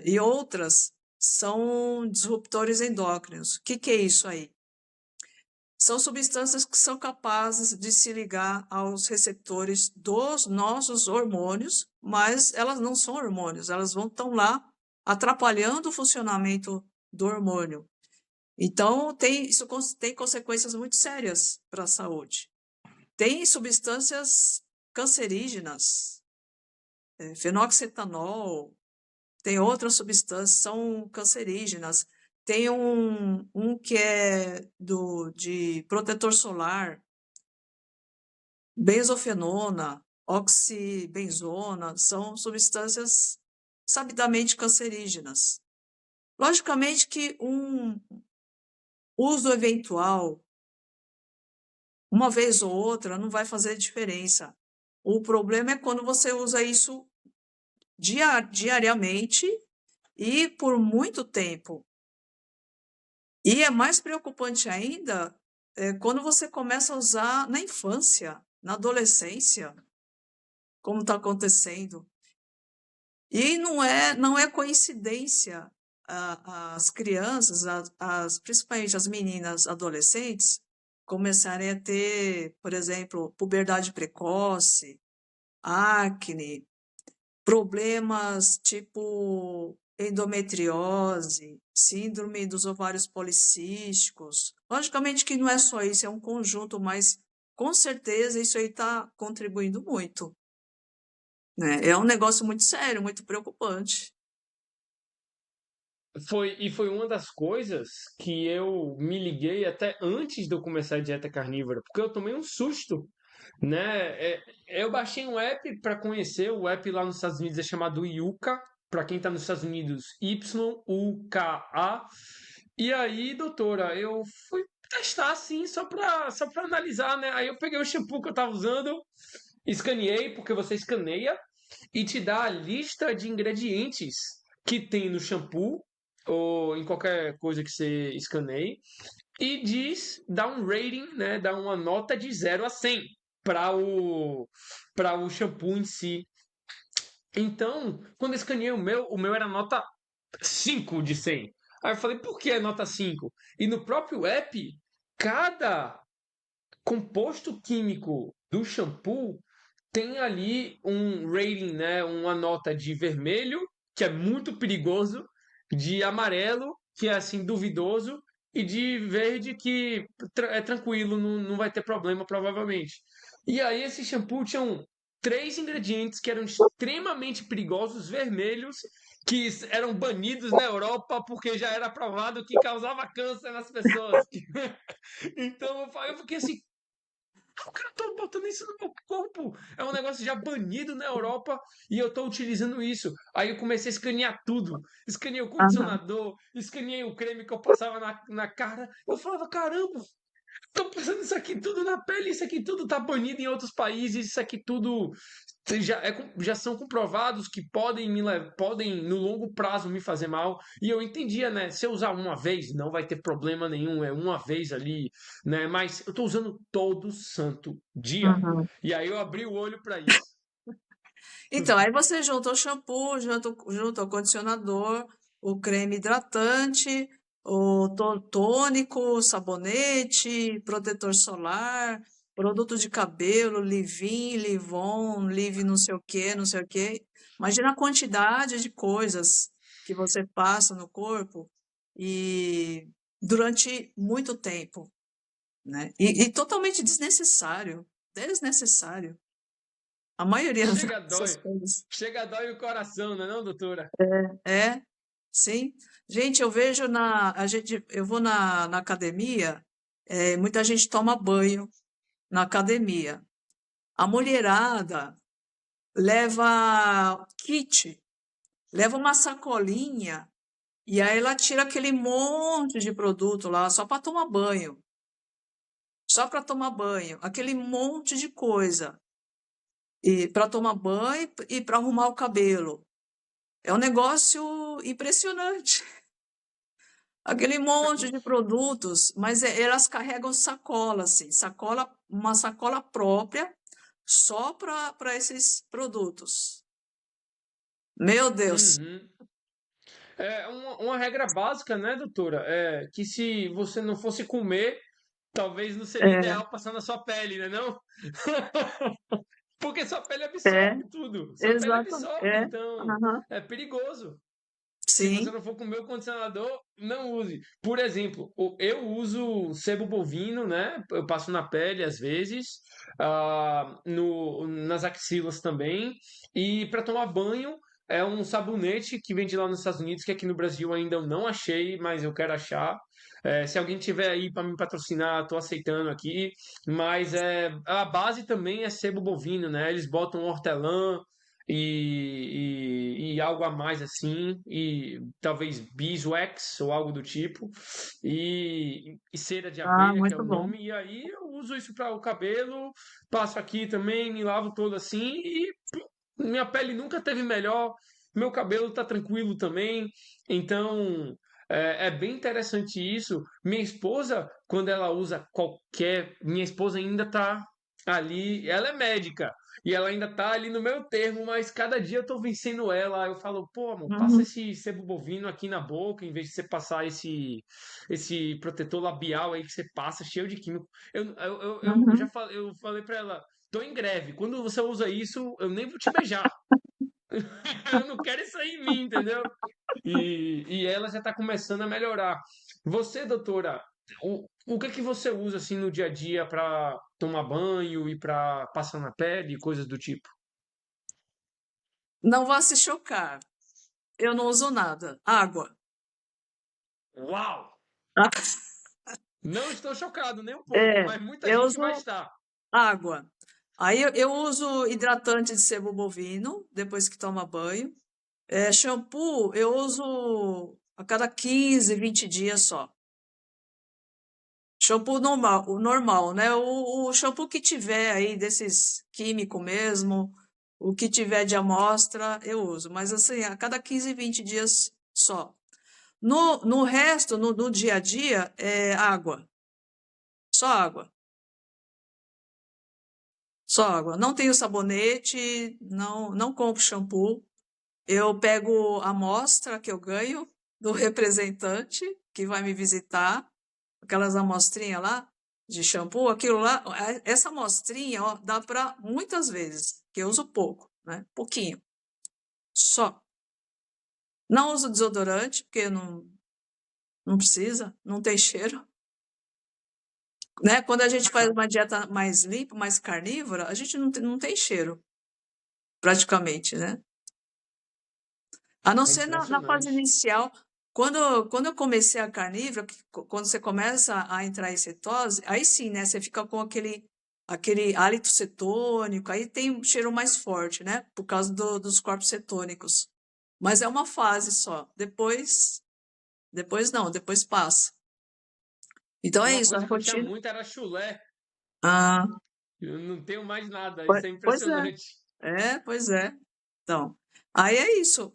e outras, são disruptores endócrinos. O que é isso aí? São substâncias que são capazes de se ligar aos receptores dos nossos hormônios, mas elas não são hormônios, elas estão lá atrapalhando o funcionamento do hormônio. Então, isso tem consequências muito sérias para a saúde. Tem substâncias cancerígenas, fenoxetanol, tem outras substâncias, são cancerígenas. Tem um que é de protetor solar, benzofenona, oxibenzona, são substâncias sabidamente cancerígenas. Logicamente que um uso eventual, uma vez ou outra, não vai fazer diferença. O problema é quando você usa isso diariamente e por muito tempo. E é mais preocupante ainda quando você começa a usar na infância, na adolescência, como está acontecendo. E não é coincidência as crianças, principalmente as meninas adolescentes, começarem a ter, por exemplo, puberdade precoce, acne, problemas tipo endometriose, síndrome dos ovários policísticos. Logicamente que não é só isso, é um conjunto, mas com certeza isso aí está contribuindo muito, né? É um negócio muito sério, muito preocupante. Foi uma das coisas que eu me liguei até antes de eu começar a dieta carnívora, porque eu tomei um susto, né? Eu baixei um app para conhecer, o app lá nos Estados Unidos é chamado Yuka, para quem está nos Estados Unidos, YUKA. E aí, doutora, eu fui testar assim, só para analisar, né? Aí eu peguei o shampoo que eu tava usando, escaneei, porque você escaneia e te dá a lista de ingredientes que tem no shampoo ou em qualquer coisa que você escaneie e dá um rating, né, dá uma nota de 0 a 100 para o shampoo em si. Então, quando eu escaneei o meu era nota 5 de 100. Aí eu falei, por que é nota 5? E no próprio app cada composto químico do shampoo tem ali um rating, né? Uma nota de vermelho, que é muito perigoso, de amarelo, que é assim duvidoso, e de verde, que é tranquilo, não vai ter problema, provavelmente. E aí, esse shampoo tinham três ingredientes que eram extremamente perigosos, vermelhos, que eram banidos na Europa porque já era provado que causava câncer nas pessoas. Então eu fiquei assim, o cara tá botando isso no meu corpo. É um negócio já banido na Europa e eu tô utilizando isso. Aí eu comecei a escanear tudo. Escaneei o Aham, condicionador, escaneei o creme que eu passava na cara. Eu falava, caramba, tô passando isso aqui tudo na pele, isso aqui tudo tá banido em outros países, isso aqui tudo já são comprovados que podem no longo prazo me fazer mal. E eu entendia, né? Se eu usar uma vez, não vai ter problema nenhum, é uma vez ali, né? Mas eu tô usando todo santo dia. uhum. E aí eu abri o olho para isso. Então, aí você junta o shampoo, junta o condicionador, o creme hidratante, o tônico, o sabonete, protetor solar, produto de cabelo, leave-in, leave-on, leave não sei o quê, não sei o quê. Imagina a quantidade de coisas que você passa no corpo e durante muito tempo, né? E totalmente desnecessário, desnecessário. A maioria Chega dessas dói. coisas. Chega dói o coração, não é não, doutora? É, sim. Gente, eu vou na academia, muita gente toma banho na academia. A mulherada leva kit, leva uma sacolinha, e aí ela tira aquele monte de produto lá só para tomar banho. Só para tomar banho, aquele monte de coisa. E para tomar banho e para arrumar o cabelo. É um negócio impressionante. Aquele monte de produtos, mas elas carregam sacola, assim, uma sacola própria só para esses produtos. Meu Deus. Uhum. É uma regra básica, né, doutora? É que se você não fosse comer, talvez não seria É, ideal passar na sua pele, né, não? Porque sua pele é, absorve tudo. Sua pele exato, absorve, então aham, é perigoso. Se você sim, não for comer o condicionador, não use. Por exemplo, eu uso sebo bovino, né? Eu passo na pele às vezes, nas axilas também. E para tomar banho, é um sabonete que vende lá nos Estados Unidos, que aqui no Brasil ainda eu não achei, mas eu quero achar. Se alguém tiver aí para me patrocinar, estou aceitando aqui. Mas a base também é sebo bovino, né? Eles botam hortelã, e algo a mais assim, e talvez beeswax ou algo do tipo, e cera de ah, abelha, que é muito o bom. nome, e aí eu uso isso para o cabelo, passo aqui também, me lavo todo assim, e minha pele nunca teve melhor, meu cabelo tá tranquilo também, então é bem interessante isso. Minha esposa, quando ela usa minha esposa ainda tá ali, ela é médica, e ela ainda tá ali no meu termo, mas cada dia eu tô vencendo ela. Eu falo, pô, amor, passa Uhum, esse sebo bovino aqui na boca, em vez de você passar esse protetor labial aí que você passa, cheio de químico. uhum. Eu falei pra ela, tô em greve. Quando você usa isso, eu nem vou te beijar. Eu não quero isso aí em mim, entendeu? E ela já tá começando a melhorar. Você, doutora, o que que você usa assim no dia a dia para tomar banho e para passar na pele, coisas do tipo? Não vá se chocar. Eu não uso nada. Água. Uau! Não estou chocado nem um pouco, É, mas muita eu gente vai uso estar. água. Aí eu uso hidratante de sebo bovino, depois que toma banho. Shampoo, eu uso a cada 15, 20 dias só. Shampoo normal, o normal, né? O shampoo que tiver aí, desses químico mesmo, o que tiver de amostra, eu uso. Mas assim, a cada 15, 20 dias só. No resto, no dia a dia, é água. Só água. Só água. Não tenho sabonete, não compro shampoo. Eu pego a amostra que eu ganho do representante que vai me visitar, aquelas amostrinhas lá de shampoo, aquilo lá, essa amostrinha, ó, dá para muitas vezes, que eu uso pouco, né? Pouquinho, só. Não uso desodorante, porque não precisa, não tem cheiro, né? Quando a gente faz uma dieta mais limpa, mais carnívora, a gente não tem cheiro, praticamente, né? A não É ser na fase impressionante. inicial, quando eu comecei a carnívora, quando você começa a entrar em cetose, aí sim, né? Você fica com aquele hálito cetônico, aí tem um cheiro mais forte, né? Por causa dos corpos cetônicos. Mas é uma fase só. Depois não, depois passa. Então é Uma isso, a coisa que eu tinha rotina. muito era chulé. Ah, Eu não tenho mais nada. pois Isso é pois é. impressionante. Pois é. Então, aí é isso.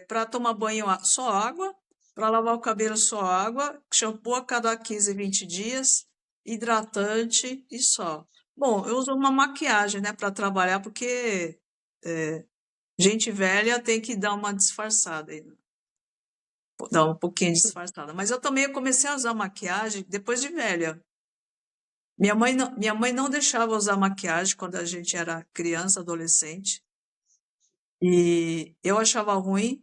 Para tomar banho, só água. Para lavar o cabelo, só água. Shampoo a cada 15, 20 dias. Hidratante e só. Bom, eu uso uma maquiagem, né, para trabalhar, porque gente velha tem que dar uma disfarçada aí, né? Dar um pouquinho disfarçada. Mas eu também comecei a usar maquiagem depois de velha. Minha mãe não deixava usar maquiagem quando a gente era criança, adolescente. E eu achava ruim,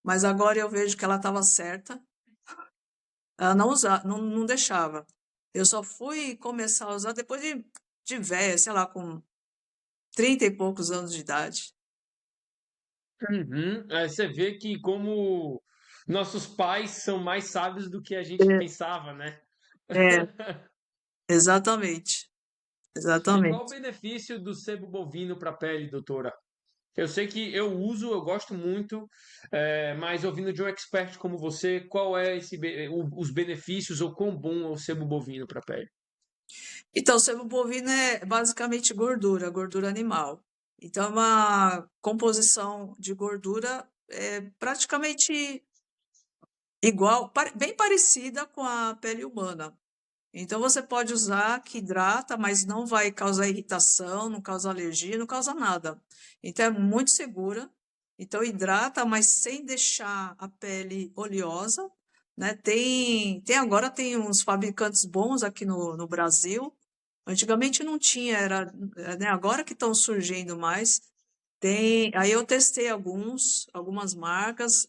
mas agora eu vejo que ela estava certa. Ela não deixava. Eu só fui começar a usar depois de velha, sei lá, com 30 e poucos anos de idade. Uhum. Você vê que como nossos pais são mais sábios do que a gente pensava, né? É, exatamente, E qual o exatamente. benefício do sebo bovino para a pele, doutora? Eu sei que eu uso, eu gosto muito, mas ouvindo de um expert como você, qual é os benefícios ou quão bom é o sebo bovino para a pele? Então, o sebo bovino é basicamente gordura animal. Então, é uma composição de gordura praticamente igual, bem parecida com a pele humana. Então, você pode usar que hidrata, mas não vai causar irritação, não causa alergia, não causa nada. Então, é muito segura. Então, hidrata, mas sem deixar a pele oleosa, né? Agora tem uns fabricantes bons aqui no Brasil. Antigamente não tinha, né? Agora que estão surgindo mais. Aí eu testei algumas marcas.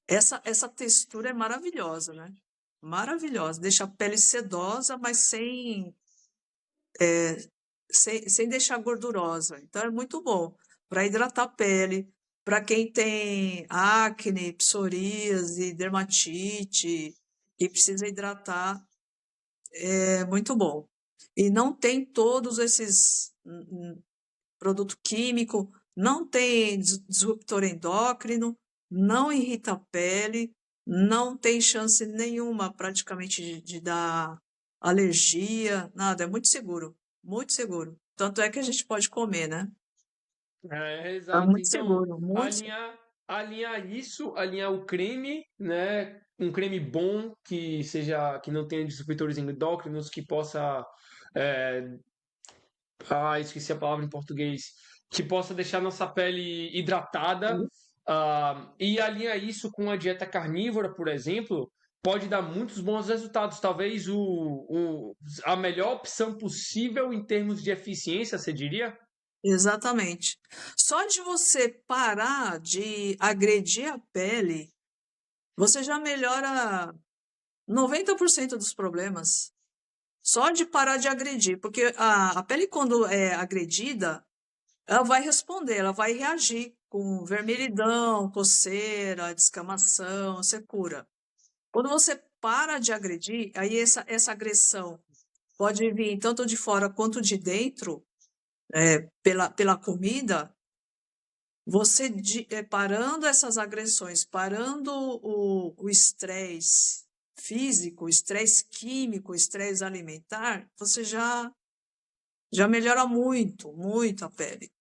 Essa textura é maravilhosa, né? Maravilhosa. Deixa a pele sedosa, mas sem deixar gordurosa. Então é muito bom para hidratar a pele. Para quem tem acne, psoríase, dermatite, e precisa hidratar, é muito bom. E não tem todos esses produto químico, não tem disruptor endócrino, não irrita a pele, não tem chance nenhuma praticamente de dar alergia, nada, é muito seguro, muito seguro. Tanto é que a gente pode comer, né? É Exato. muito Então, seguro, muito seguro. alinhar o creme, né? Um creme bom que não tenha disruptores endócrinos, que possa é, esqueci a palavra em português, que possa deixar nossa pele hidratada, e alinhar isso com a dieta carnívora, por exemplo, pode dar muitos bons resultados. Talvez a melhor opção possível em termos de eficiência, você diria? Exatamente. Só de você parar de agredir a pele, você já melhora 90% dos problemas. Só de parar de agredir, porque a pele, quando é agredida, ela vai responder, ela vai reagir com vermelhidão, coceira, descamação, secura. Quando você para de agredir, aí essa agressão pode vir tanto de fora quanto de dentro, pela comida, você parando essas agressões, parando o estresse físico, o estresse químico, o estresse alimentar, você já melhora muito, muito a pele.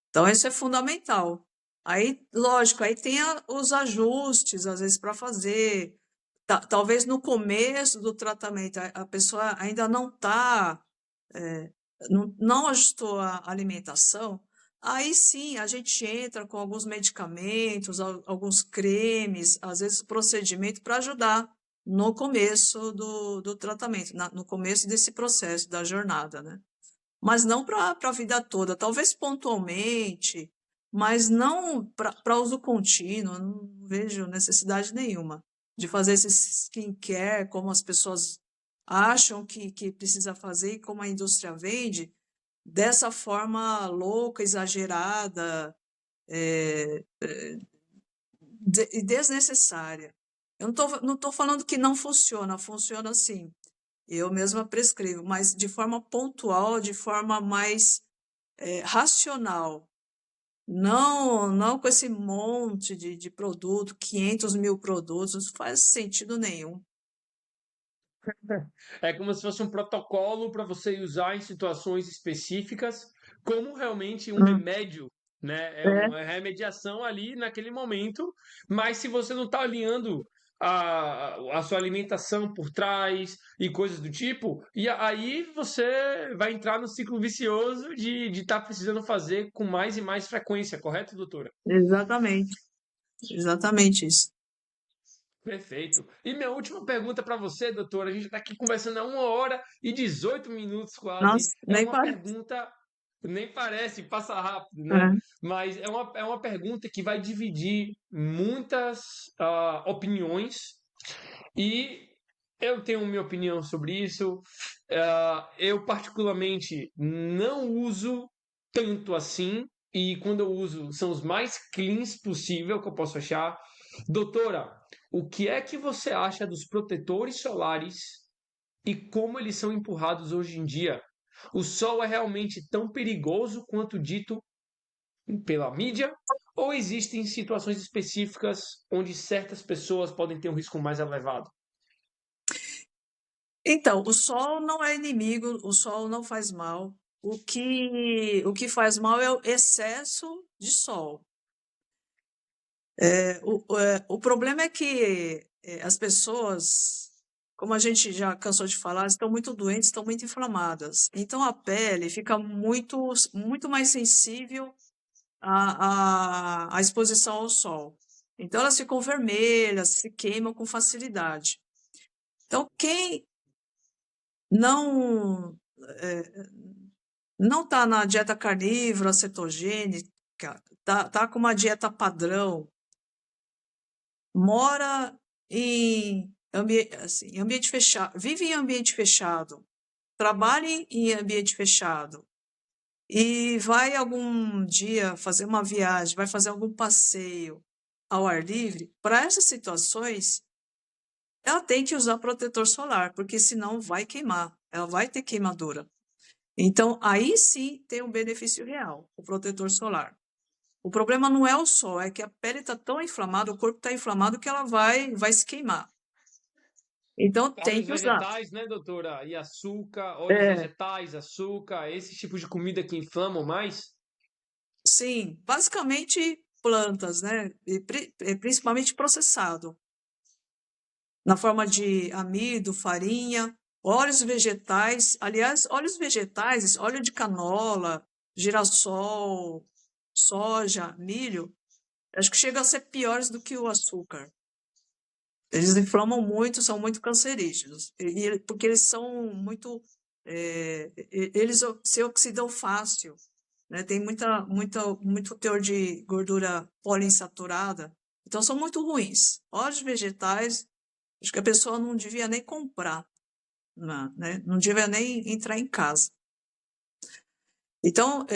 Então, isso é fundamental. Aí, lógico, aí tem os ajustes, às vezes, para fazer. Talvez no começo do tratamento a pessoa ainda não ajustou a alimentação, aí sim a gente entra com alguns medicamentos, alguns cremes, às vezes procedimento para ajudar. no começo do tratamento, no começo desse processo, da jornada, né? Mas não para a vida toda, talvez pontualmente, mas não para uso contínuo, não vejo necessidade nenhuma de fazer esse skincare como as pessoas acham que precisa fazer e como a indústria vende, dessa forma louca, exagerada, e desnecessária. Eu não tô falando que não funciona, funciona sim. Eu mesma prescrevo, mas de forma pontual, de forma mais racional. Não com esse monte de produto, 500 mil produtos, não faz sentido nenhum. É como se fosse um protocolo para você usar em situações específicas, como realmente um remédio, né? É É, uma remediação ali naquele momento, mas se você não está alinhando a sua alimentação por trás e coisas do tipo, e aí você vai entrar no ciclo vicioso de estar precisando fazer com mais e mais frequência, correto, doutora? exatamente, exatamente isso. Perfeito. E minha última pergunta para você, doutora, a gente está aqui conversando há 1 hora e 18 minutos quase. Nossa, É nem uma parece. pergunta, nem parece, passa rápido, né? É. Mas é uma pergunta que vai dividir muitas opiniões e eu tenho minha opinião sobre isso. Eu, particularmente, não uso tanto assim. E quando eu uso, são os mais cleans possível que eu posso achar. Doutora, o que é que você acha dos protetores solares e como eles são empurrados hoje em dia? O sol é realmente tão perigoso quanto dito pela mídia? Ou existem situações específicas onde certas pessoas podem ter um risco mais elevado? Então, o sol não é inimigo, o sol não faz mal. O que faz mal é o excesso de sol. O problema é que as pessoas, como a gente já cansou de falar, estão muito doentes, estão muito inflamadas. Então a pele fica muito mais sensível à exposição ao sol. Então elas ficam vermelhas, se queimam com facilidade. Então quem não não está na dieta carnívora, cetogênica, tá com uma dieta padrão, mora em ambiente fechado, vive em ambiente fechado, trabalha em ambiente fechado e vai algum dia fazer uma viagem, vai fazer algum passeio ao ar livre, para essas situações, ela tem que usar protetor solar, porque senão vai queimar, ela vai ter queimadura. Então, aí sim tem um benefício real, o protetor solar. O problema não é o sol, é que a pele está tão inflamada, o corpo está inflamado que ela vai se queimar. Então tem Óleos que usar. vegetais, né, doutora? E açúcar, óleos É, vegetais, açúcar, esses tipos de comida que inflamam mais? sim, basicamente plantas, né? E principalmente processado, na forma de amido, farinha, óleos vegetais. Aliás, óleos vegetais, óleo de canola, girassol, soja, milho, acho que chega a ser piores do que o açúcar. Eles inflamam muito, são muito cancerígenos, porque eles são muito, eles se oxidam fácil, né? Tem muito teor de gordura poliinsaturada, então são muito ruins. Óleos vegetais, acho que a pessoa não devia nem comprar, né? Não devia nem entrar em casa. Então,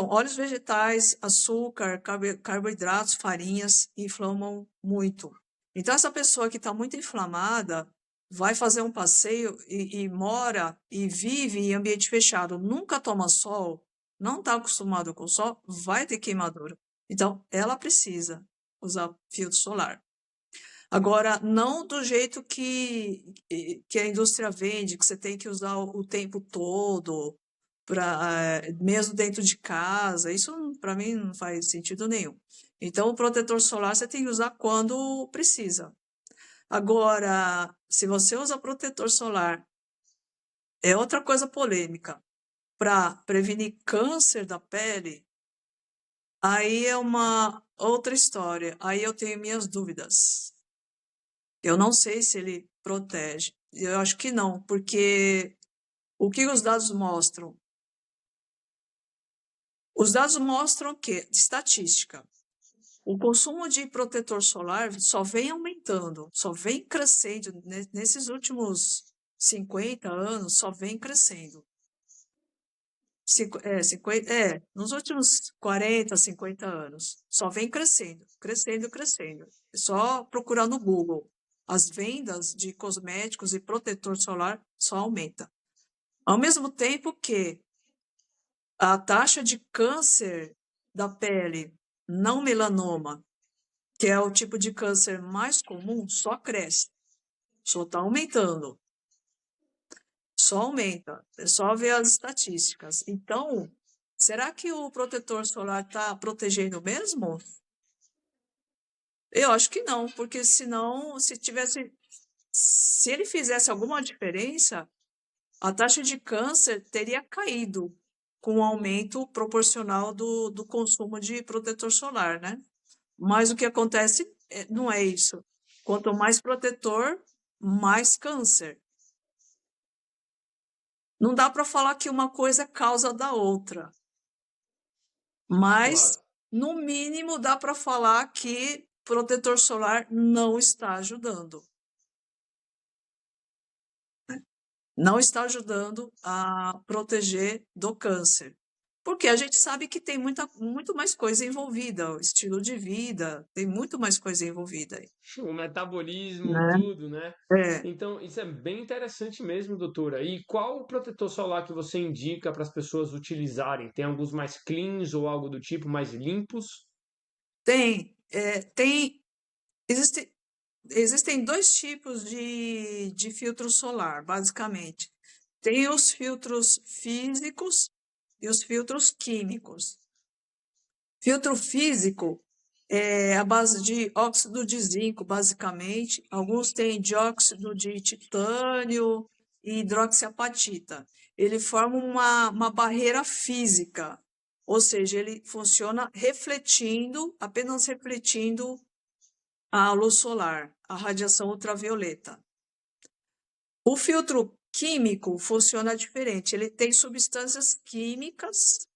óleos vegetais, açúcar, carboidratos, farinhas inflamam muito. Então, essa pessoa que está muito inflamada vai fazer um passeio e mora e vive em ambiente fechado, nunca toma sol, não está acostumado com sol, vai ter queimadura. Então, ela precisa usar filtro solar. Agora, não do jeito que a indústria vende, que você tem que usar o tempo todo, mesmo dentro de casa, isso para mim não faz sentido nenhum. Então, o protetor solar você tem que usar quando precisa. Agora, se você usa protetor solar, é outra coisa polêmica, para prevenir câncer da pele, aí é uma outra história. Aí eu tenho minhas dúvidas. Eu não sei se ele protege. Eu acho que não, porque o que os dados mostram? Os dados mostram que, estatística, o consumo de protetor solar só vem aumentando, só vem crescendo, nesses últimos 50 anos, só vem crescendo. Nos últimos 40, 50 anos, só vem crescendo, crescendo, crescendo. É só procurar no Google. As vendas de cosméticos e protetor solar só aumenta. Ao mesmo tempo que a taxa de câncer da pele, não melanoma, que é o tipo de câncer mais comum, só cresce, só está aumentando, só aumenta. É só ver as estatísticas. Então, será que o protetor solar está protegendo mesmo? Eu acho que não, porque senão, se ele fizesse alguma diferença, a taxa de câncer teria caído com o aumento proporcional do consumo de protetor solar, né? Mas o que acontece não é isso. Quanto mais protetor, mais câncer. Não dá para falar que uma coisa é causa da outra, mas, Claro. no mínimo, dá para falar que protetor solar não está ajudando. Não está ajudando a proteger do câncer. Porque a gente sabe que tem muito mais coisa envolvida, o estilo de vida, tem muito mais coisa envolvida aí, O metabolismo, né? tudo, né? É, Então, isso é bem interessante mesmo, doutora. E qual o protetor solar que você indica para as pessoas utilizarem? Tem alguns mais cleans ou algo do tipo, mais limpos? tem, existe, existem dois tipos de filtro solar, basicamente. Tem os filtros físicos e os filtros químicos. Filtro físico é a base de óxido de zinco, basicamente. Alguns têm dióxido de titânio e hidroxiapatita. Ele forma uma barreira física, ou seja, ele funciona refletindo, apenas refletindo a luz solar, a radiação ultravioleta. O filtro químico funciona diferente. Ele tem substâncias químicas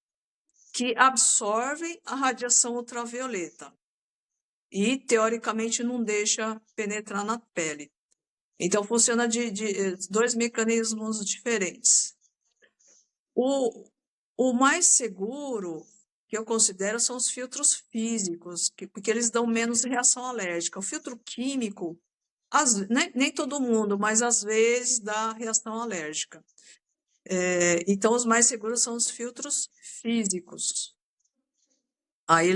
que absorvem a radiação ultravioleta e, teoricamente, não deixa penetrar na pele. Então, funciona de dois mecanismos diferentes. O mais seguro que eu considero são os filtros físicos, porque eles dão menos reação alérgica. O filtro químico, nem todo mundo, mas às vezes dá reação alérgica. Então, os mais seguros são os filtros físicos. Aí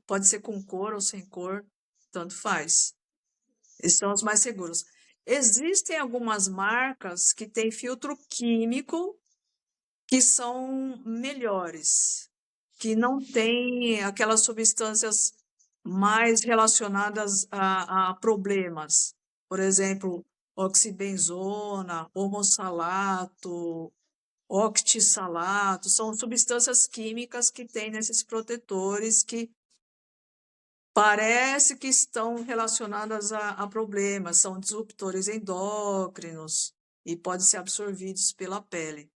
pode ser com cor ou sem cor, tanto faz. Esses são os mais seguros. Existem algumas marcas que têm filtro químico que são melhores, que não têm aquelas substâncias mais relacionadas a problemas. Por exemplo, oxibenzona, homossalato, octissalato, são substâncias químicas que tem nesses protetores que parece que estão relacionadas a problemas, são disruptores endócrinos e podem ser absorvidos pela pele.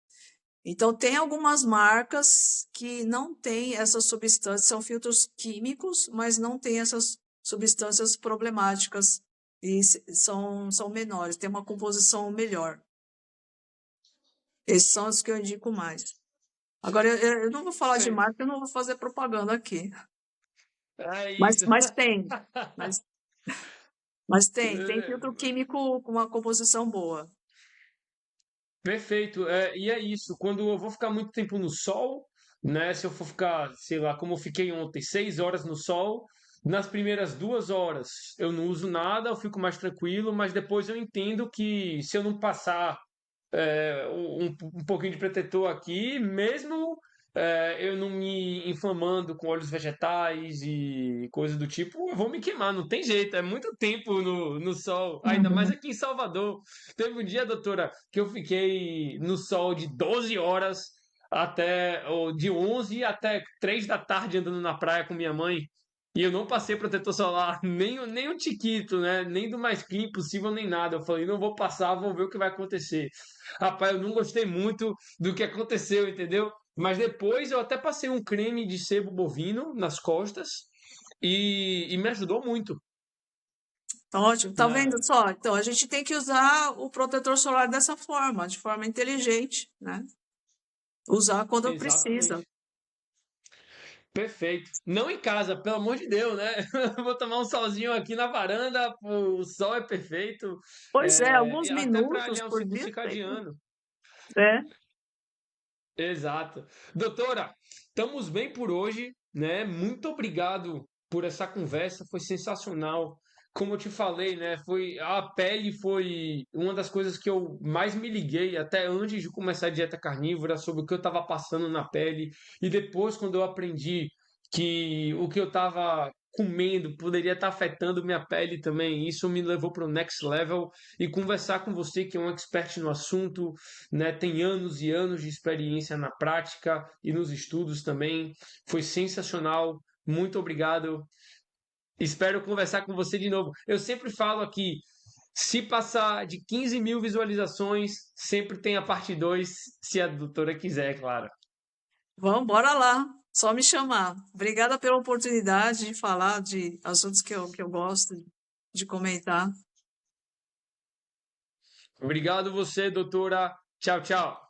Então, tem algumas marcas que não têm essas substâncias, são filtros químicos, mas não têm essas substâncias problemáticas e são menores, tem uma composição melhor. Esses são os que eu indico mais. Agora, eu não vou falar de marca, eu não vou fazer propaganda aqui. É Mas, isso. mas tem. Mas tem filtro químico com uma composição boa. Perfeito. E é isso. Quando eu vou ficar muito tempo no sol, né? Se eu for ficar, sei lá, como eu fiquei ontem, 6 horas no sol, nas primeiras 2 horas eu não uso nada, eu fico mais tranquilo, mas depois eu entendo que se eu não passar um pouquinho de protetor aqui, mesmo eu não me inflamando com óleos vegetais e coisas do tipo, eu vou me queimar, não tem jeito, é muito tempo no sol, ainda mais Uhum. aqui em Salvador. Teve um dia, doutora, que eu fiquei no sol de 12 horas ou de 11 até 3 da tarde andando na praia com minha mãe. E eu não passei protetor solar, nem um tiquito, né? Nem do mais clean possível, nem nada. Eu falei, não vou passar, vou ver o que vai acontecer. Rapaz, eu não gostei muito do que aconteceu, entendeu? Mas depois eu até passei um creme de sebo bovino nas costas e me ajudou muito, Ótimo, tá vendo né? só? Então, a gente tem que usar o protetor solar dessa forma, de forma inteligente, né? Usar quando precisa. Exatamente. Perfeito. Não em casa, pelo amor de Deus, né? Vou tomar um solzinho aqui na varanda, pô, o sol é perfeito, Pois é, alguns e até para minutos alinhar o por ciclo dia, tem. circadiano. É. Exato. Doutora, estamos bem por hoje, né? Muito obrigado por essa conversa, foi sensacional. Como eu te falei, né? A pele foi uma das coisas que eu mais me liguei até antes de começar a dieta carnívora sobre o que eu estava passando na pele e depois quando eu aprendi que o que eu estava comendo poderia estar afetando minha pele também. Isso me levou para o next level e conversar com você que é um expert no assunto, né, tem anos e anos de experiência na prática e nos estudos também. Foi sensacional. Muito obrigado. Espero conversar com você de novo. Eu sempre falo aqui, se passar de 15 mil visualizações, sempre tem a parte 2, se a doutora quiser, claro. Vamos, bora lá. Só me chamar. Obrigada pela oportunidade de falar de assuntos que eu gosto de comentar. Obrigado você, doutora. Tchau, tchau.